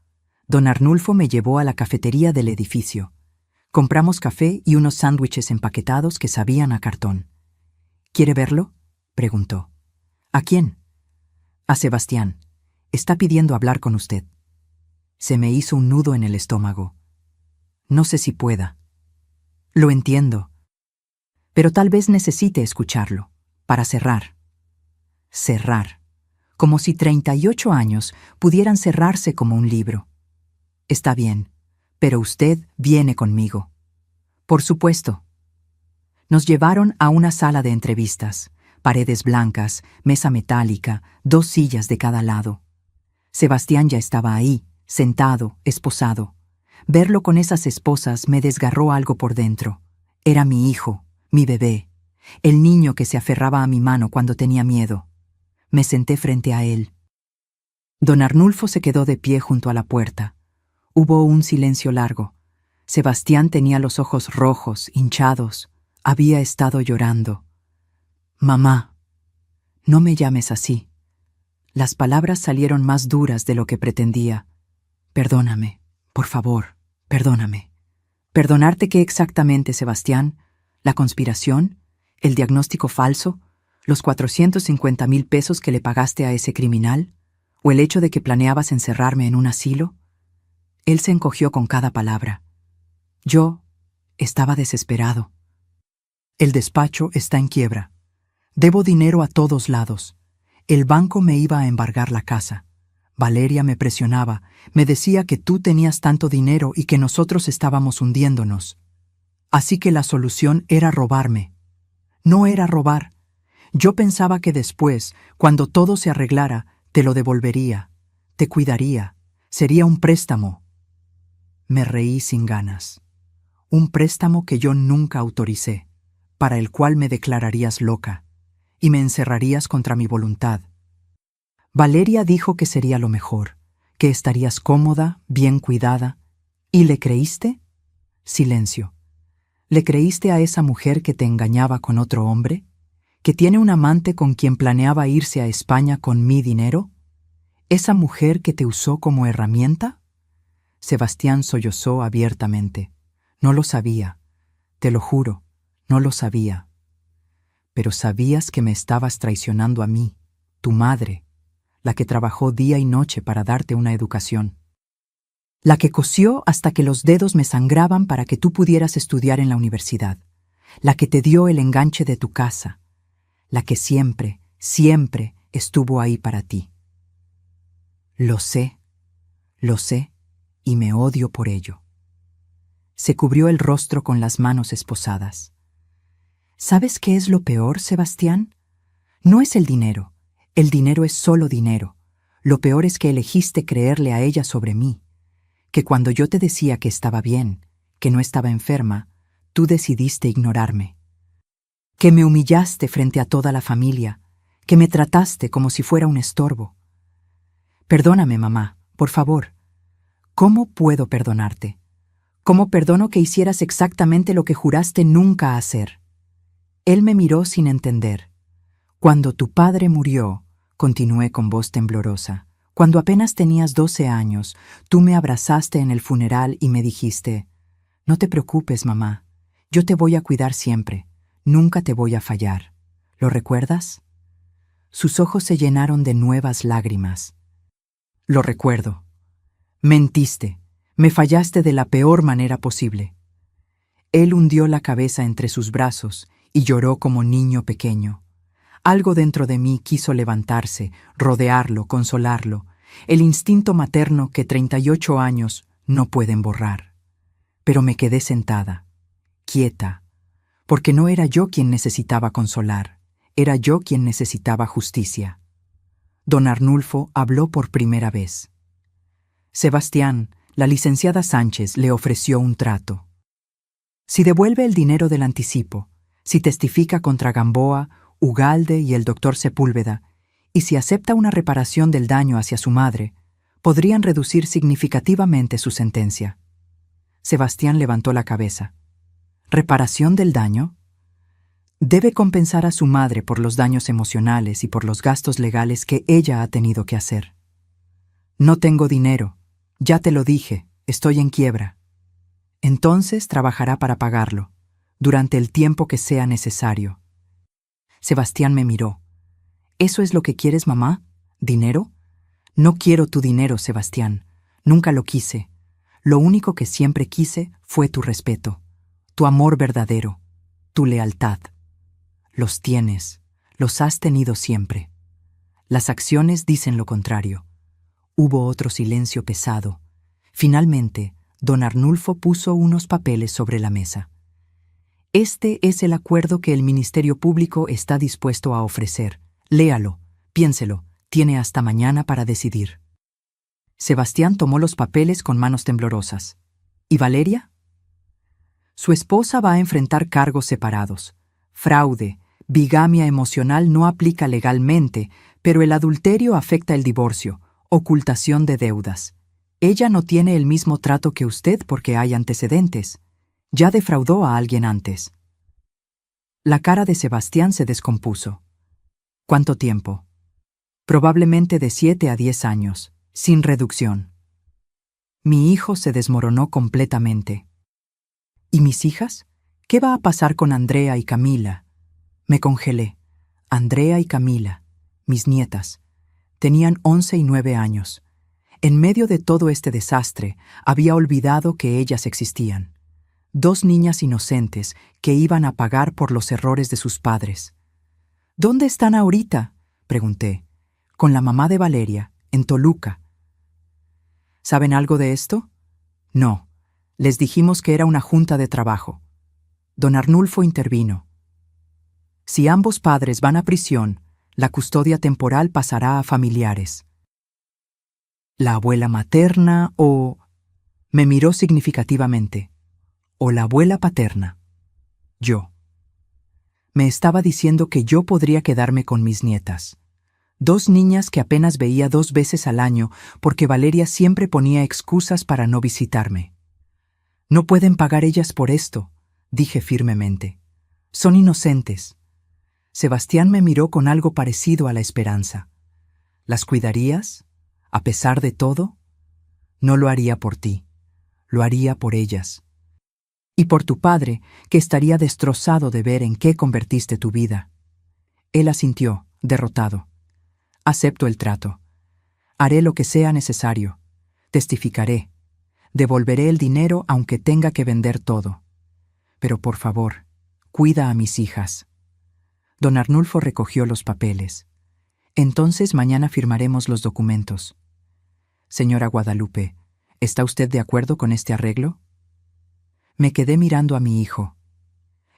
Don Arnulfo me llevó a la cafetería del edificio. Compramos café y unos sándwiches empaquetados que sabían a cartón. ¿Quiere verlo?, preguntó. ¿A quién? A Sebastián. Está pidiendo hablar con usted. Se me hizo un nudo en el estómago. No sé si pueda. Lo entiendo. Pero tal vez necesite escucharlo, para cerrar. Cerrar. Como si 38 años pudieran cerrarse como un libro. Está bien, pero usted viene conmigo. Por supuesto. Nos llevaron a una sala de entrevistas, paredes blancas, mesa metálica, 2 sillas de cada lado. Sebastián ya estaba ahí, sentado, esposado. Verlo con esas esposas me desgarró algo por dentro. Era mi hijo, mi bebé, el niño que se aferraba a mi mano cuando tenía miedo. Me senté frente a él. Don Arnulfo se quedó de pie junto a la puerta. Hubo un silencio largo. Sebastián tenía los ojos rojos, hinchados. Había estado llorando. Mamá, no me llames así. Las palabras salieron más duras de lo que pretendía. Perdóname, por favor, perdóname. ¿Perdonarte qué exactamente, Sebastián? ¿La conspiración? ¿El diagnóstico falso? ¿Los 450,000 pesos que le pagaste a ese criminal? ¿O el hecho de que planeabas encerrarme en un asilo? Él se encogió con cada palabra. Yo estaba desesperado. El despacho está en quiebra. Debo dinero a todos lados. El banco me iba a embargar la casa. Valeria me presionaba, me decía que tú tenías tanto dinero y que nosotros estábamos hundiéndonos. Así que la solución era robarme. No era robar. Yo pensaba que después, cuando todo se arreglara, te lo devolvería, te cuidaría, sería un préstamo. Me reí sin ganas. Un préstamo que yo nunca autoricé, para el cual me declararías loca, y me encerrarías contra mi voluntad. Valeria dijo que sería lo mejor, que estarías cómoda, bien cuidada. ¿Y le creíste? Silencio. ¿Le creíste a esa mujer que te engañaba con otro hombre? ¿Que tiene un amante con quien planeaba irse a España con mi dinero? ¿Esa mujer que te usó como herramienta? Sebastián sollozó abiertamente. No lo sabía, te lo juro, no lo sabía. Pero sabías que me estabas traicionando a mí, tu madre, la que trabajó día y noche para darte una educación. La que cosió hasta que los dedos me sangraban para que tú pudieras estudiar en la universidad. La que te dio el enganche de tu casa. La que siempre, siempre estuvo ahí para ti. Lo sé, y me odio por ello. Se cubrió el rostro con las manos esposadas. ¿Sabes qué es lo peor, Sebastián? No es el dinero es solo dinero. Lo peor es que elegiste creerle a ella sobre mí, que cuando yo te decía que estaba bien, que no estaba enferma, tú decidiste ignorarme. Que me humillaste frente a toda la familia, que me trataste como si fuera un estorbo. Perdóname, mamá, por favor. ¿Cómo puedo perdonarte? ¿Cómo perdono que hicieras exactamente lo que juraste nunca hacer? Él me miró sin entender. Cuando tu padre murió, continué con voz temblorosa, cuando apenas tenías 12 años, tú me abrazaste en el funeral y me dijiste, «No te preocupes, mamá, yo te voy a cuidar siempre, nunca te voy a fallar». ¿Lo recuerdas? Sus ojos se llenaron de nuevas lágrimas. Lo recuerdo. Mentiste, me fallaste de la peor manera posible. Él hundió la cabeza entre sus brazos y lloró como niño pequeño. Algo dentro de mí quiso levantarse, rodearlo, consolarlo, el instinto materno que 38 años no pueden borrar. Pero me quedé sentada, quieta, porque no era yo quien necesitaba consolar, era yo quien necesitaba justicia. Don Arnulfo habló por primera vez. Sebastián, la licenciada Sánchez le ofreció un trato. Si devuelve el dinero del anticipo, si testifica contra Gamboa, Ugalde y el doctor Sepúlveda, y si acepta una reparación del daño hacia su madre, podrían reducir significativamente su sentencia. Sebastián levantó la cabeza. ¿Reparación del daño? Debe compensar a su madre por los daños emocionales y por los gastos legales que ella ha tenido que hacer. No tengo dinero, ya te lo dije, estoy en quiebra. Entonces trabajará para pagarlo, durante el tiempo que sea necesario. Sebastián me miró. ¿Eso es lo que quieres, mamá? ¿Dinero? No quiero tu dinero, Sebastián. Nunca lo quise. Lo único que siempre quise fue tu respeto, tu amor verdadero, tu lealtad. Los tienes, los has tenido siempre. Las acciones dicen lo contrario. Hubo otro silencio pesado. Finalmente, don Arnulfo puso unos papeles sobre la mesa. Este es el acuerdo que el Ministerio Público está dispuesto a ofrecer. Léalo, piénselo, tiene hasta mañana para decidir. Sebastián tomó los papeles con manos temblorosas. ¿Y Valeria? Su esposa va a enfrentar cargos separados. Fraude, bigamia emocional no aplica legalmente, pero el adulterio afecta el divorcio, ocultación de deudas. Ella no tiene el mismo trato que usted porque hay antecedentes. Ya defraudó a alguien antes. La cara de Sebastián se descompuso. ¿Cuánto tiempo? Probablemente de 7 a 10 años, sin reducción. Mi hijo se desmoronó completamente. ¿Y mis hijas? ¿Qué va a pasar con Andrea y Camila? Me congelé. Andrea y Camila, mis nietas, tenían 11 y 9 años. En medio de todo este desastre, había olvidado que ellas existían. 2 niñas inocentes que iban a pagar por los errores de sus padres. ¿Dónde están ahorita?, pregunté. con la mamá de Valeria, en Toluca. ¿Saben algo de esto? No. Les dijimos que era una junta de trabajo. Don Arnulfo intervino. Si ambos padres van a prisión, la custodia temporal pasará a familiares. La abuela materna o... Me miró significativamente. O la abuela paterna. Yo. Me estaba diciendo que yo podría quedarme con mis nietas. 2 niñas que apenas veía 2 veces al año porque Valeria siempre ponía excusas para no visitarme. No pueden pagar ellas por esto, dije firmemente. Son inocentes. Sebastián me miró con algo parecido a la esperanza. ¿Las cuidarías? ¿A pesar de todo? No lo haría por ti. Lo haría por ellas. Y por tu padre, que estaría destrozado de ver en qué convertiste tu vida. Él asintió, derrotado. Acepto el trato. Haré lo que sea necesario. Testificaré. Devolveré el dinero aunque tenga que vender todo. Pero por favor, cuida a mis hijas. Don Arnulfo recogió los papeles. Entonces mañana firmaremos los documentos. Señora Guadalupe, ¿está usted de acuerdo con este arreglo? Me quedé mirando a mi hijo.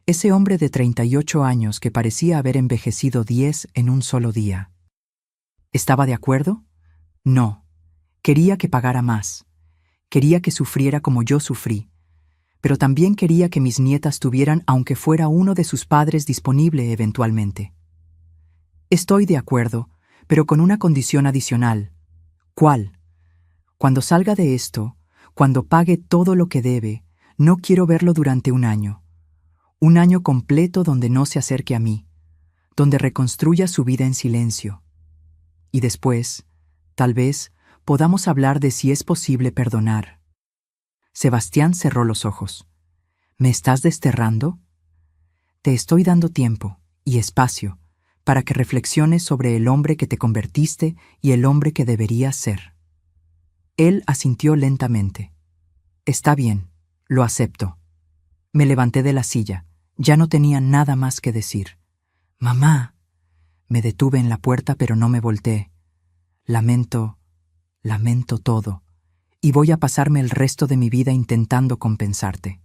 Ese hombre de 38 años que parecía haber envejecido 10 en un solo día. ¿Estaba de acuerdo? No. Quería que pagara más. Quería que sufriera como yo sufrí. Pero también quería que mis nietas tuvieran aunque fuera uno de sus padres disponible eventualmente. Estoy de acuerdo, pero con una condición adicional. ¿Cuál? Cuando salga de esto, cuando pague todo lo que debe, no quiero verlo durante un año. Un año completo donde no se acerque a mí, donde reconstruya su vida en silencio. Y después, tal vez, podamos hablar de si es posible perdonar. Sebastián cerró los ojos. ¿Me estás desterrando? Te estoy dando tiempo y espacio para que reflexiones sobre el hombre que te convertiste y el hombre que deberías ser. Él asintió lentamente. Está bien, lo acepto. Me levanté de la silla. Ya no tenía nada más que decir. Mamá. Me detuve en la puerta, pero no me volteé. Lamento todo. Y voy a pasarme el resto de mi vida intentando compensarte.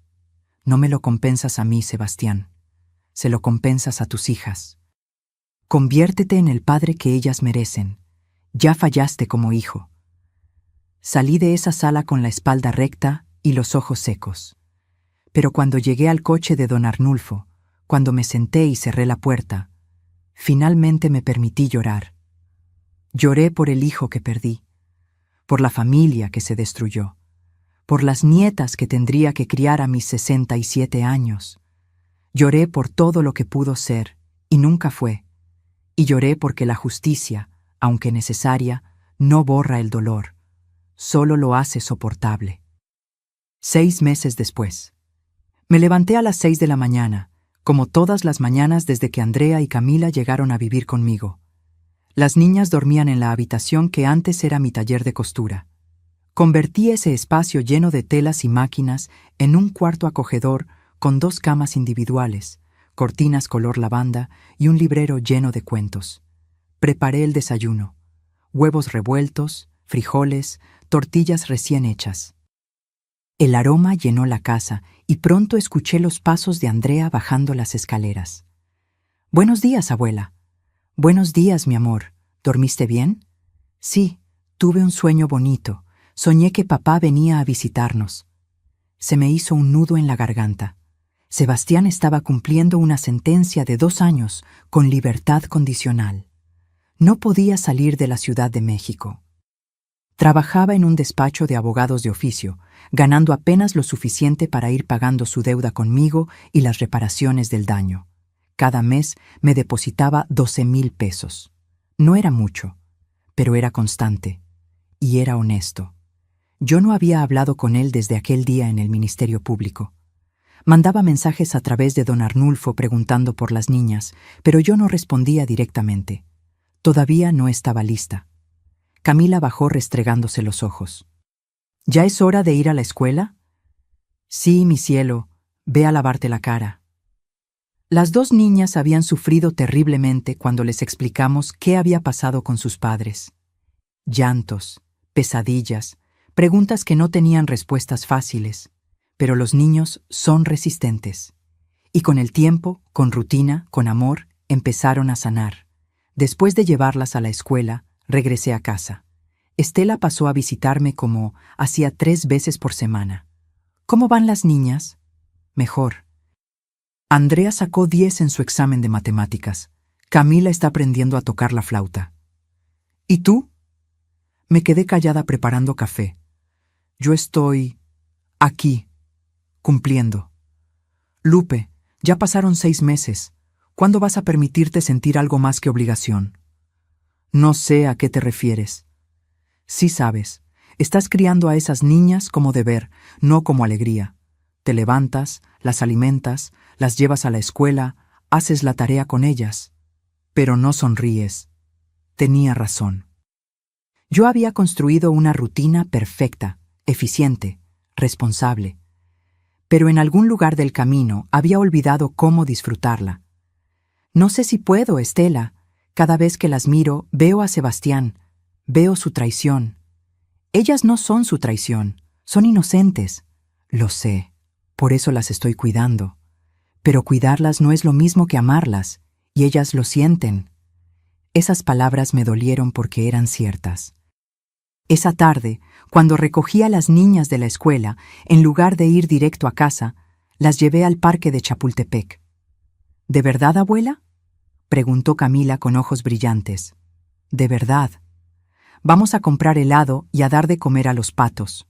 No me lo compensas a mí, Sebastián. Se lo compensas a tus hijas. Conviértete en el padre que ellas merecen. Ya fallaste como hijo. Salí de esa sala con la espalda recta y los ojos secos. Pero cuando llegué al coche de don Arnulfo, cuando me senté y cerré la puerta, finalmente me permití llorar. Lloré por el hijo que perdí, por la familia que se destruyó, por las nietas que tendría que criar a mis 67 años. Lloré por todo lo que pudo ser y nunca fue, y lloré porque la justicia, aunque necesaria, no borra el dolor, solo lo hace soportable. 6 meses después. Me levanté a las 6 de la mañana, como todas las mañanas desde que Andrea y Camila llegaron a vivir conmigo. Las niñas dormían en la habitación que antes era mi taller de costura. Convertí ese espacio lleno de telas y máquinas en un cuarto acogedor con 2 camas individuales, cortinas color lavanda y un librero lleno de cuentos. Preparé el desayuno: huevos revueltos, frijoles, tortillas recién hechas. El aroma llenó la casa y pronto escuché los pasos de Andrea bajando las escaleras. «Buenos días, abuela». «Buenos días, mi amor. ¿Dormiste bien?» «Sí, tuve un sueño bonito. Soñé que papá venía a visitarnos». Se me hizo un nudo en la garganta. Sebastián estaba cumpliendo una sentencia de 2 años con libertad condicional. No podía salir de la Ciudad de México. Trabajaba en un despacho de abogados de oficio, ganando apenas lo suficiente para ir pagando su deuda conmigo y las reparaciones del daño. Cada mes me depositaba 12,000 pesos. No era mucho, pero era constante y era honesto. Yo no había hablado con él desde aquel día en el Ministerio Público. Mandaba mensajes a través de don Arnulfo preguntando por las niñas, pero yo no respondía directamente. Todavía no estaba lista. Camila bajó restregándose los ojos. ¿Ya es hora de ir a la escuela? Sí, mi cielo, ve a lavarte la cara. Las dos niñas habían sufrido terriblemente cuando les explicamos qué había pasado con sus padres. Llantos, pesadillas, preguntas que no tenían respuestas fáciles, pero los niños son resistentes. Y con el tiempo, con rutina, con amor, empezaron a sanar. Después de llevarlas a la escuela, regresé a casa. Estela pasó a visitarme como hacía 3 veces por semana. ¿Cómo van las niñas? Mejor. Andrea sacó 10 en su examen de matemáticas. Camila está aprendiendo a tocar la flauta. ¿Y tú? Me quedé callada preparando café. Yo estoy aquí, cumpliendo. Lupe, ya pasaron 6 meses. ¿Cuándo vas a permitirte sentir algo más que obligación? No sé a qué te refieres. Sí sabes, estás criando a esas niñas como deber, no como alegría. Te levantas, las alimentas, las llevas a la escuela, haces la tarea con ellas. Pero no sonríes. Tenía razón. Yo había construido una rutina perfecta, eficiente, responsable. Pero en algún lugar del camino había olvidado cómo disfrutarla. No sé si puedo, Estela. Cada vez que las miro, veo a Sebastián, veo su traición. Ellas no son su traición, son inocentes. Lo sé, por eso las estoy cuidando. Pero cuidarlas no es lo mismo que amarlas, y ellas lo sienten. Esas palabras me dolieron porque eran ciertas. Esa tarde, cuando recogí a las niñas de la escuela, en lugar de ir directo a casa, las llevé al parque de Chapultepec. ¿De verdad, abuela?, preguntó Camila con ojos brillantes. De verdad. Vamos a comprar helado y a dar de comer a los patos.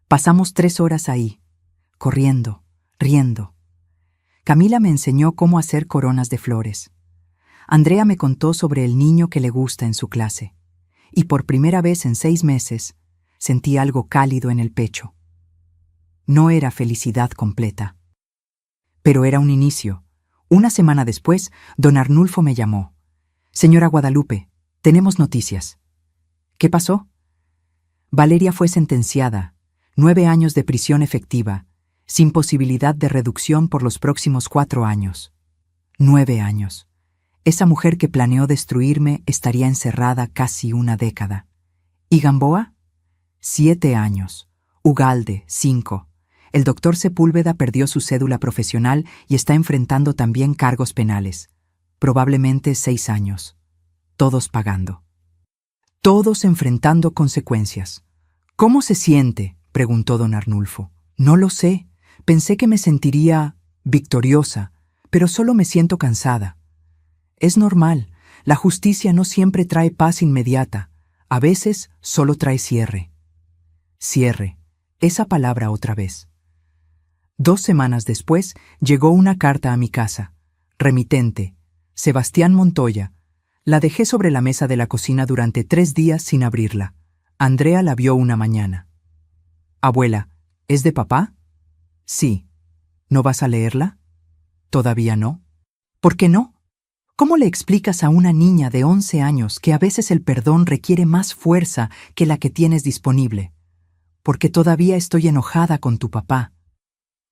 Pasamos 3 horas ahí, corriendo, riendo. Camila me enseñó cómo hacer coronas de flores. Andrea me contó sobre el niño que le gusta en su clase. Y por primera vez en 6 meses, sentí algo cálido en el pecho. No era felicidad completa. Pero era un inicio. Una semana después, don Arnulfo me llamó. Señora Guadalupe, tenemos noticias. ¿Qué pasó? Valeria fue sentenciada, 9 años de prisión efectiva, sin posibilidad de reducción por los próximos 4 años. 9 años. Esa mujer que planeó destruirme estaría encerrada casi 1 década. ¿Y Gamboa? 7 años. Ugalde, 5. El doctor Sepúlveda perdió su cédula profesional y está enfrentando también cargos penales. Probablemente 6 años. Todos pagando. Todos enfrentando consecuencias. ¿Cómo se siente?, preguntó don Arnulfo. No lo sé. Pensé que me sentiría victoriosa, pero solo me siento cansada. Es normal. La justicia no siempre trae paz inmediata. A veces solo trae cierre. Cierre. Esa palabra otra vez. 2 semanas después llegó una carta a mi casa. Remitente. Sebastián Montoya. La dejé sobre la mesa de la cocina durante 3 días sin abrirla. Andrea la vio una mañana. Abuela, ¿es de papá? Sí. ¿No vas a leerla? Todavía no. ¿Por qué no? ¿Cómo le explicas a una niña de 11 años que a veces el perdón requiere más fuerza que la que tienes disponible? Porque todavía estoy enojada con tu papá.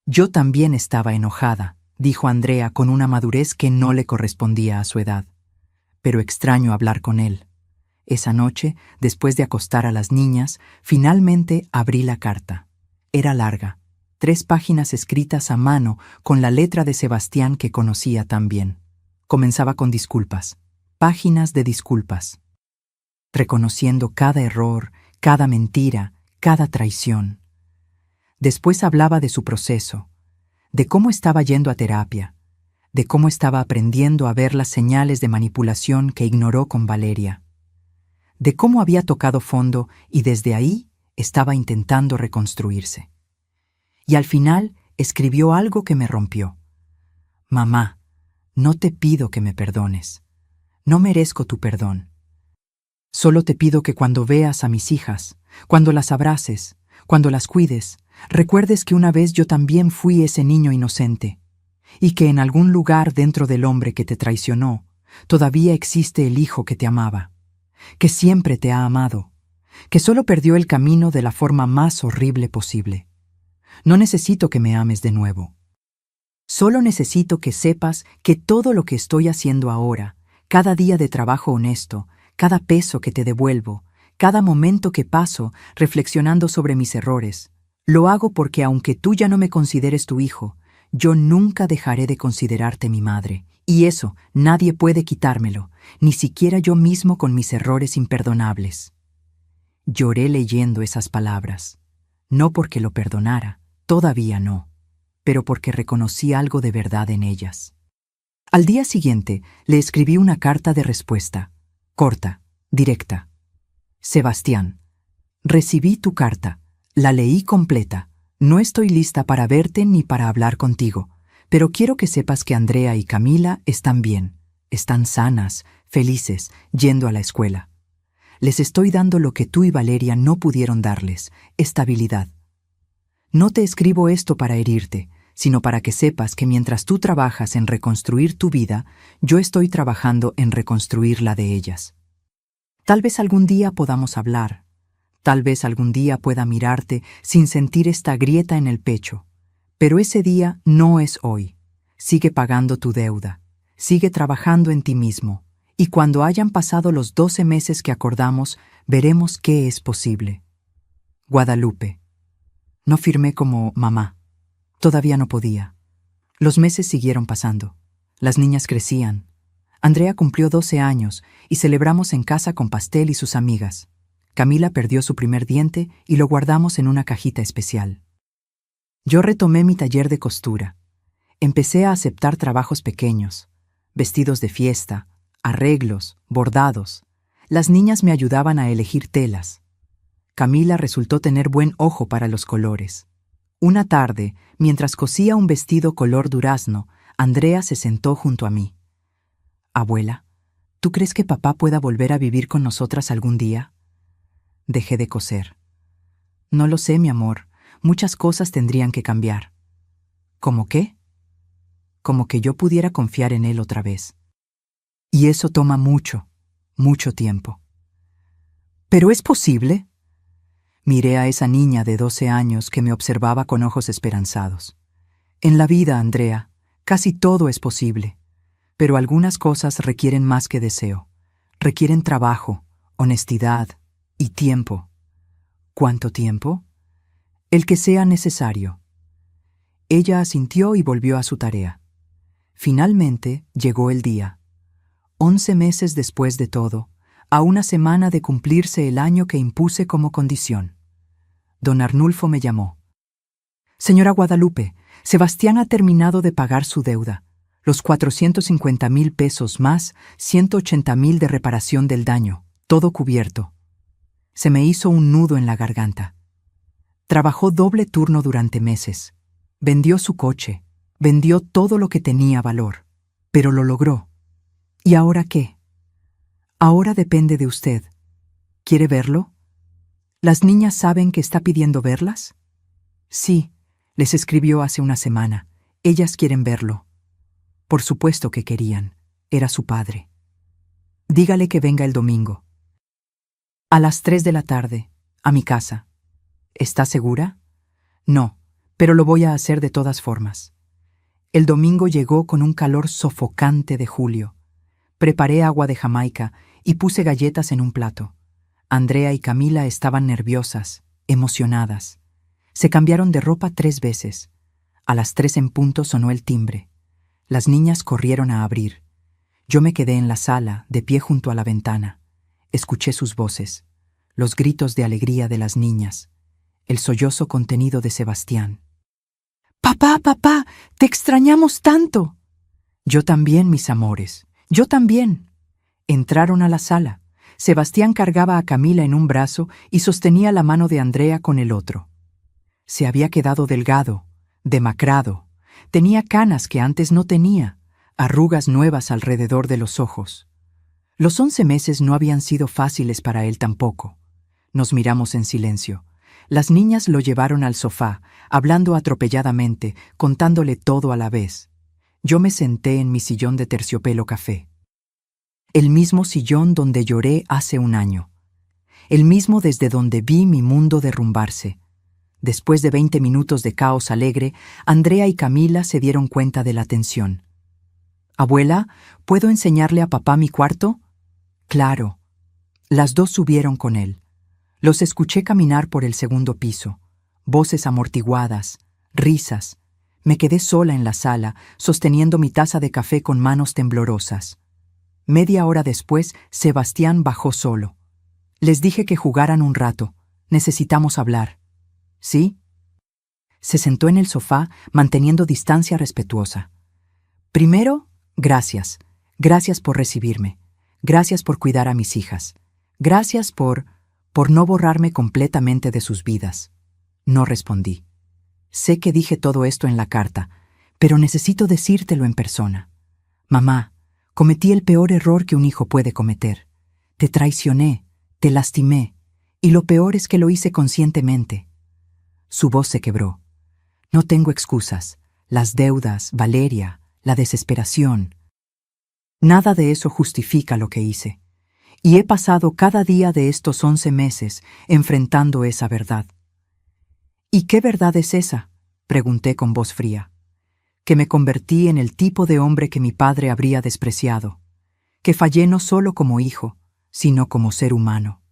Yo también estaba enojada, dijo Andrea con una madurez que no le correspondía a su edad. Pero extraño hablar con él. Esa noche, después de acostar a las niñas, finalmente abrí la carta. Era larga, 3 páginas escritas a mano con la letra de Sebastián que conocía tan bien. Comenzaba con disculpas, páginas de disculpas, reconociendo cada error, cada mentira, cada traición. Después hablaba de su proceso, de cómo estaba yendo a terapia, de cómo estaba aprendiendo a ver las señales de manipulación que ignoró con Valeria, de cómo había tocado fondo y desde ahí estaba intentando reconstruirse. Y al final escribió algo que me rompió. Mamá, no te pido que me perdones. No merezco tu perdón. Solo te pido que cuando veas a mis hijas, cuando las abraces, cuando las cuides, recuerdes que una vez yo también fui ese niño inocente, y que en algún lugar dentro del hombre que te traicionó, todavía existe el hijo que te amaba, que siempre te ha amado, que solo perdió el camino de la forma más horrible posible. No necesito que me ames de nuevo. Solo necesito que sepas que todo lo que estoy haciendo ahora, cada día de trabajo honesto, cada peso que te devuelvo, cada momento que paso reflexionando sobre mis errores, lo hago porque aunque tú ya no me consideres tu hijo, yo nunca dejaré de considerarte mi madre. Y eso nadie puede quitármelo, ni siquiera yo mismo con mis errores imperdonables. Lloré leyendo esas palabras, no porque lo perdonara, todavía no, pero porque reconocí algo de verdad en ellas. Al día siguiente le escribí una carta de respuesta, corta, directa. Sebastián, recibí tu carta, la leí completa. No estoy lista para verte ni para hablar contigo, pero quiero que sepas que Andrea y Camila están bien, están sanas, felices, yendo a la escuela. Les estoy dando lo que tú y Valeria no pudieron darles, estabilidad. No te escribo esto para herirte, sino para que sepas que mientras tú trabajas en reconstruir tu vida, yo estoy trabajando en reconstruir la de ellas. Tal vez algún día podamos hablar. Tal vez algún día pueda mirarte sin sentir esta grieta en el pecho. Pero ese día no es hoy. Sigue pagando tu deuda. Sigue trabajando en ti mismo. Y cuando hayan pasado los 12 meses que acordamos, veremos qué es posible. Guadalupe. No firmé como mamá. Todavía no podía. Los meses siguieron pasando. Las niñas crecían. Andrea cumplió 12 años y celebramos en casa con pastel y sus amigas. Camila perdió su primer diente y lo guardamos en una cajita especial. Yo retomé mi taller de costura. Empecé a aceptar trabajos pequeños, vestidos de fiesta, arreglos, bordados. Las niñas me ayudaban a elegir telas. Camila resultó tener buen ojo para los colores. Una tarde, mientras cosía un vestido color durazno, Andrea se sentó junto a mí. Abuela, ¿tú crees que papá pueda volver a vivir con nosotras algún día? Dejé de coser. No lo sé, mi amor. Muchas cosas tendrían que cambiar. ¿Cómo qué? Como que yo pudiera confiar en él otra vez. Y eso toma mucho, mucho tiempo. ¿Pero es posible? Miré a esa niña de 12 años que me observaba con ojos esperanzados. En la vida, Andrea, casi todo es posible. Pero algunas cosas requieren más que deseo. Requieren trabajo, honestidad y tiempo. ¿Cuánto tiempo? El que sea necesario. Ella asintió y volvió a su tarea. Finalmente llegó el día. 11 meses después de todo, a una semana de cumplirse el año que impuse como condición. Don Arnulfo me llamó. Señora Guadalupe, Sebastián ha terminado de pagar su deuda. Los 450,000 pesos más 180,000 de reparación del daño, todo cubierto. Se me hizo un nudo en la garganta. Trabajó doble turno durante meses. Vendió su coche, vendió todo lo que tenía valor, pero lo logró. ¿Y ahora qué? Ahora depende de usted. ¿Quiere verlo? ¿Las niñas saben que está pidiendo verlas? Sí, les escribió hace una semana. Ellas quieren verlo. Por supuesto que querían. Era su padre. Dígale que venga el domingo. A las 3 de la tarde, a mi casa. ¿Está segura? No, pero lo voy a hacer de todas formas. El domingo llegó con un calor sofocante de julio. Preparé agua de Jamaica y puse galletas en un plato. Andrea y Camila estaban nerviosas, emocionadas. Se cambiaron de ropa 3 veces. A las 3 en punto sonó el timbre. Las niñas corrieron a abrir. Yo me quedé en la sala, de pie junto a la ventana. Escuché sus voces, los gritos de alegría de las niñas, el sollozo contenido de Sebastián. «¡Papá, papá! ¡Te extrañamos tanto!» «Yo también, mis amores, yo también». Entraron a la sala. Sebastián cargaba a Camila en un brazo y sostenía la mano de Andrea con el otro. Se había quedado delgado, demacrado. Tenía canas que antes no tenía, arrugas nuevas alrededor de los ojos. Los 11 meses no habían sido fáciles para él tampoco. Nos miramos en silencio. Las niñas lo llevaron al sofá, hablando atropelladamente, contándole todo a la vez. Yo me senté en mi sillón de terciopelo café. El mismo sillón donde lloré hace un año. El mismo desde donde vi mi mundo derrumbarse. Después de 20 minutos de caos alegre, Andrea y Camila se dieron cuenta de la tensión. «Abuela, ¿puedo enseñarle a papá mi cuarto?» «Claro». Las dos subieron con él. Los escuché caminar por el segundo piso. Voces amortiguadas, risas. Me quedé sola en la sala, sosteniendo mi taza de café con manos temblorosas. Media hora después, Sebastián bajó solo. Les dije que jugaran un rato. Necesitamos hablar. ¿Sí? Se sentó en el sofá, manteniendo distancia respetuosa. Primero, gracias. Gracias por recibirme. Gracias por cuidar a mis hijas. Gracias por no borrarme completamente de sus vidas. No respondí. Sé que dije todo esto en la carta, pero necesito decírtelo en persona. Mamá, cometí el peor error que un hijo puede cometer. Te traicioné, te lastimé, y lo peor es que lo hice conscientemente. Su voz se quebró. No tengo excusas. Las deudas, Valeria, la desesperación. Nada de eso justifica lo que hice. Y he pasado cada día de estos 11 meses enfrentando esa verdad. ¿Y qué verdad es esa?, pregunté con voz fría. Que me convertí en el tipo de hombre que mi padre habría despreciado. Que fallé no solo como hijo, sino como ser humano.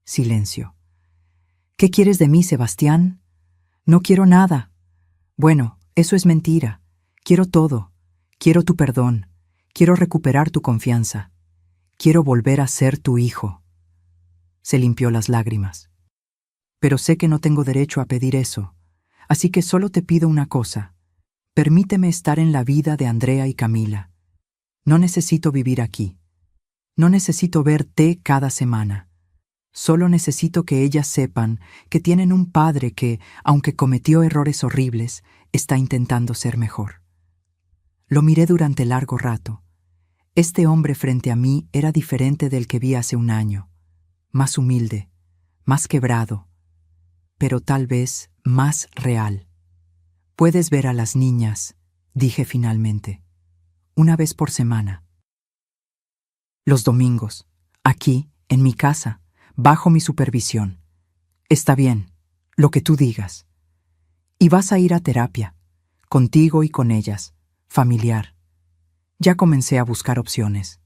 Silencio. ¿Qué quieres de mí, Sebastián? No quiero nada. Bueno, eso es mentira. Quiero todo. Quiero tu perdón. Quiero recuperar tu confianza. Quiero volver a ser tu hijo. Se limpió las lágrimas. Pero sé que no tengo derecho a pedir eso, así que solo te pido una cosa. Permíteme estar en la vida de Andrea y Camila. No necesito vivir aquí. No necesito verte cada semana. Solo necesito que ellas sepan que tienen un padre que, aunque cometió errores horribles, está intentando ser mejor. Lo miré durante largo rato. Este hombre frente a mí era diferente del que vi hace un año. Más humilde, más quebrado, pero tal vez más real. Puedes ver a las niñas, dije finalmente, una vez por semana. Los domingos, aquí, en mi casa, bajo mi supervisión. Está bien, lo que tú digas. Y vas a ir a terapia, contigo y con ellas, familiar. Ya comencé a buscar opciones.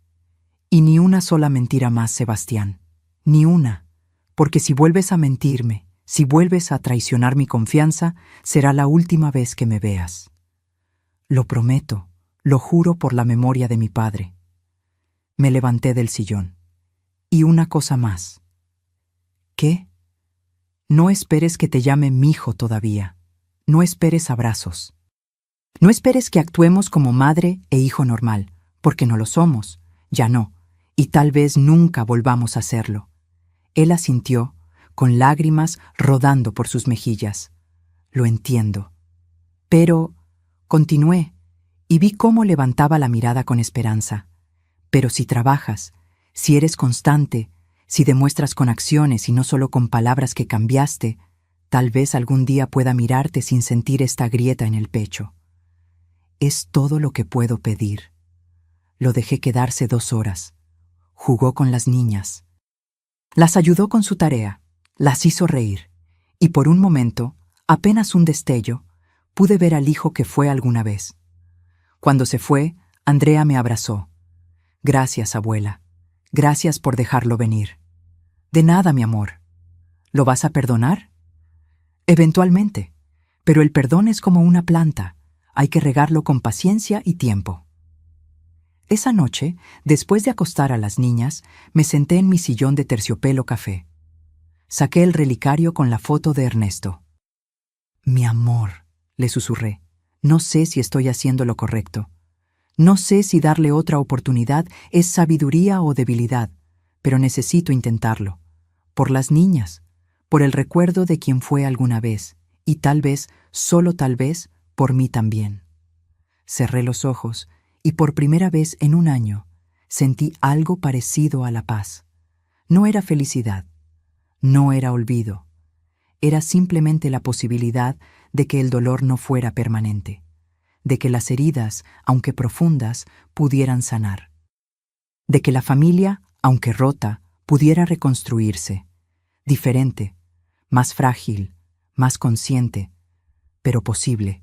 Y ni una sola mentira más, Sebastián. Ni una. Porque si vuelves a mentirme, si vuelves a traicionar mi confianza, será la última vez que me veas. Lo prometo, lo juro por la memoria de mi padre. Me levanté del sillón. Y una cosa más. ¿Qué? No esperes que te llame mijo todavía. No esperes abrazos. No esperes que actuemos como madre e hijo normal, porque no lo somos, ya no, y tal vez nunca volvamos a hacerlo. Él asintió, con lágrimas rodando por sus mejillas. Lo entiendo. Pero, continué, y vi cómo levantaba la mirada con esperanza. Pero si trabajas, si eres constante, si demuestras con acciones y no solo con palabras que cambiaste, tal vez algún día pueda mirarte sin sentir esta grieta en el pecho. Es todo lo que puedo pedir. Lo dejé quedarse 2 horas. Jugó con las niñas. Las ayudó con su tarea, las hizo reír, y por un momento, apenas un destello, pude ver al hijo que fue alguna vez. Cuando se fue, Andrea me abrazó. Gracias, abuela. Gracias por dejarlo venir. De nada, mi amor. ¿Lo vas a perdonar? Eventualmente, pero el perdón es como una planta. Hay que regarlo con paciencia y tiempo. Esa noche, después de acostar a las niñas, me senté en mi sillón de terciopelo café. Saqué el relicario con la foto de Ernesto. Mi amor, le susurré, no sé si estoy haciendo lo correcto. No sé si darle otra oportunidad es sabiduría o debilidad, pero necesito intentarlo. Por las niñas, por el recuerdo de quien fue alguna vez, y tal vez, solo tal vez, por mí también. Cerré los ojos y por primera vez en un año sentí algo parecido a la paz. No era felicidad, no era olvido, era simplemente la posibilidad de que el dolor no fuera permanente, de que las heridas, aunque profundas, pudieran sanar, de que la familia, aunque rota, pudiera reconstruirse, diferente, más frágil, más consciente, pero posible.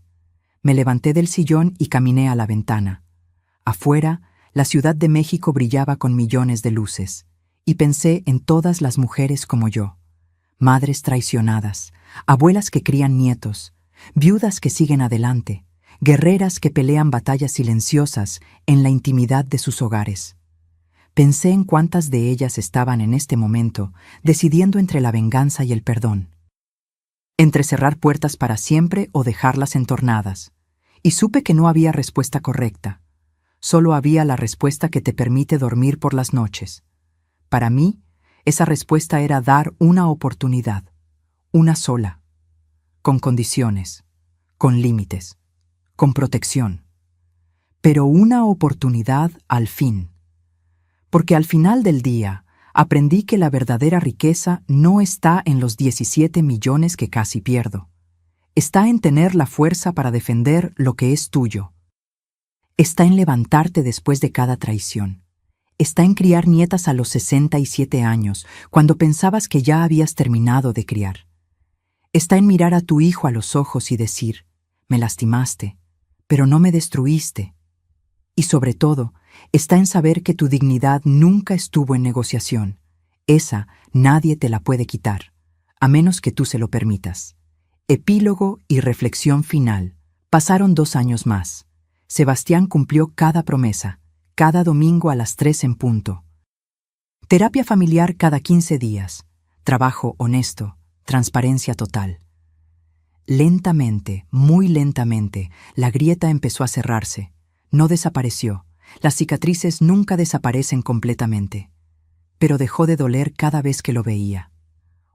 Me levanté del sillón y caminé a la ventana. Afuera, la Ciudad de México brillaba con millones de luces, y pensé en todas las mujeres como yo. Madres traicionadas, abuelas que crían nietos, viudas que siguen adelante, guerreras que pelean batallas silenciosas en la intimidad de sus hogares. Pensé en cuántas de ellas estaban en este momento decidiendo entre la venganza y el perdón, entre cerrar puertas para siempre o dejarlas entornadas, y supe que no había respuesta correcta. Solo había la respuesta que te permite dormir por las noches. Para mí, esa respuesta era dar una oportunidad, una sola, con condiciones, con límites, con protección. Pero una oportunidad al fin. Porque al final del día, aprendí que la verdadera riqueza no está en los 17 millones que casi pierdo. Está en tener la fuerza para defender lo que es tuyo. Está en levantarte después de cada traición. Está en criar nietas a los 67 años, cuando pensabas que ya habías terminado de criar. Está en mirar a tu hijo a los ojos y decir, me lastimaste, pero no me destruiste. Y sobre todo, está en saber que tu dignidad nunca estuvo en negociación. Esa nadie te la puede quitar, a menos que tú se lo permitas. Epílogo y reflexión final. Pasaron 2 años más. Sebastián cumplió cada promesa, cada domingo a las 3 en punto. Terapia familiar cada 15 días. Trabajo honesto, transparencia total. Lentamente, muy lentamente, la grieta empezó a cerrarse. No desapareció. Las cicatrices nunca desaparecen completamente. Pero dejó de doler cada vez que lo veía.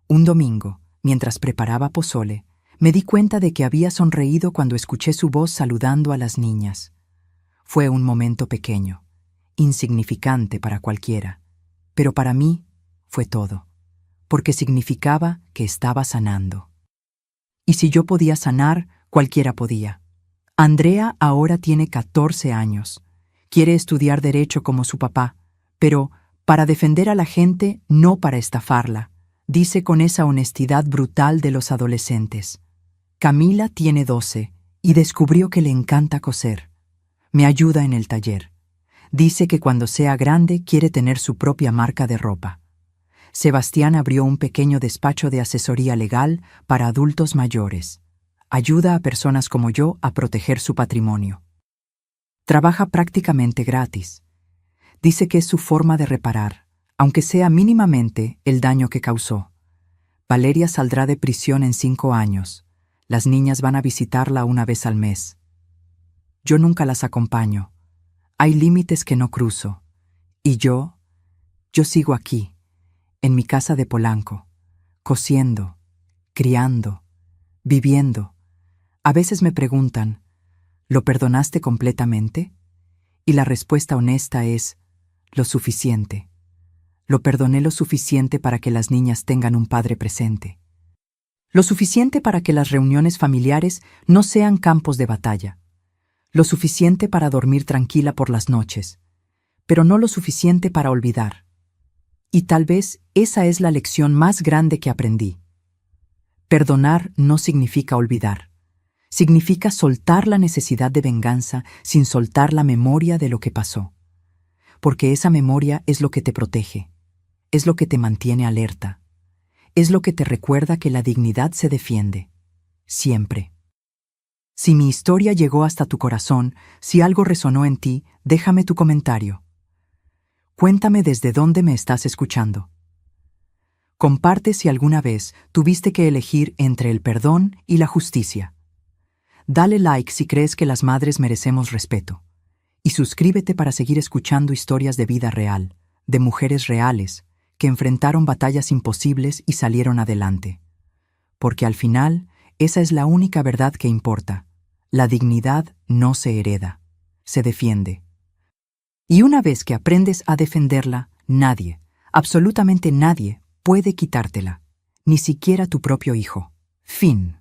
Un domingo, mientras preparaba pozole, me di cuenta de que había sonreído cuando escuché su voz saludando a las niñas. Fue un momento pequeño, insignificante para cualquiera, pero para mí fue todo, porque significaba que estaba sanando. Y si yo podía sanar, cualquiera podía. Andrea ahora tiene 14 años. Quiere estudiar Derecho como su papá, pero para defender a la gente, no para estafarla, dice con esa honestidad brutal de los adolescentes. Camila tiene 12 y descubrió que le encanta coser. Me ayuda en el taller. Dice que cuando sea grande quiere tener su propia marca de ropa. Sebastián abrió un pequeño despacho de asesoría legal para adultos mayores. Ayuda a personas como yo a proteger su patrimonio. Trabaja prácticamente gratis. Dice que es su forma de reparar, aunque sea mínimamente, el daño que causó. Valeria saldrá de prisión en 5 años. Las niñas van a visitarla una vez al mes. Yo nunca las acompaño. Hay límites que no cruzo. Y yo sigo aquí, en mi casa de Polanco, cosiendo, criando, viviendo. A veces me preguntan, ¿lo perdonaste completamente? Y la respuesta honesta es, lo suficiente. Lo perdoné lo suficiente para que las niñas tengan un padre presente. Lo suficiente para que las reuniones familiares no sean campos de batalla. Lo suficiente para dormir tranquila por las noches, pero no lo suficiente para olvidar. Y tal vez esa es la lección más grande que aprendí. Perdonar no significa olvidar. Significa soltar la necesidad de venganza sin soltar la memoria de lo que pasó. Porque esa memoria es lo que te protege, es lo que te mantiene alerta, es lo que te recuerda que la dignidad se defiende, siempre. Si mi historia llegó hasta tu corazón, si algo resonó en ti, déjame tu comentario. Cuéntame desde dónde me estás escuchando. Comparte si alguna vez tuviste que elegir entre el perdón y la justicia. Dale like si crees que las madres merecemos respeto. Y suscríbete para seguir escuchando historias de vida real, de mujeres reales, que enfrentaron batallas imposibles y salieron adelante. Porque al final, esa es la única verdad que importa. La dignidad no se hereda, se defiende. Y una vez que aprendes a defenderla, nadie, absolutamente nadie, puede quitártela, ni siquiera tu propio hijo. Fin.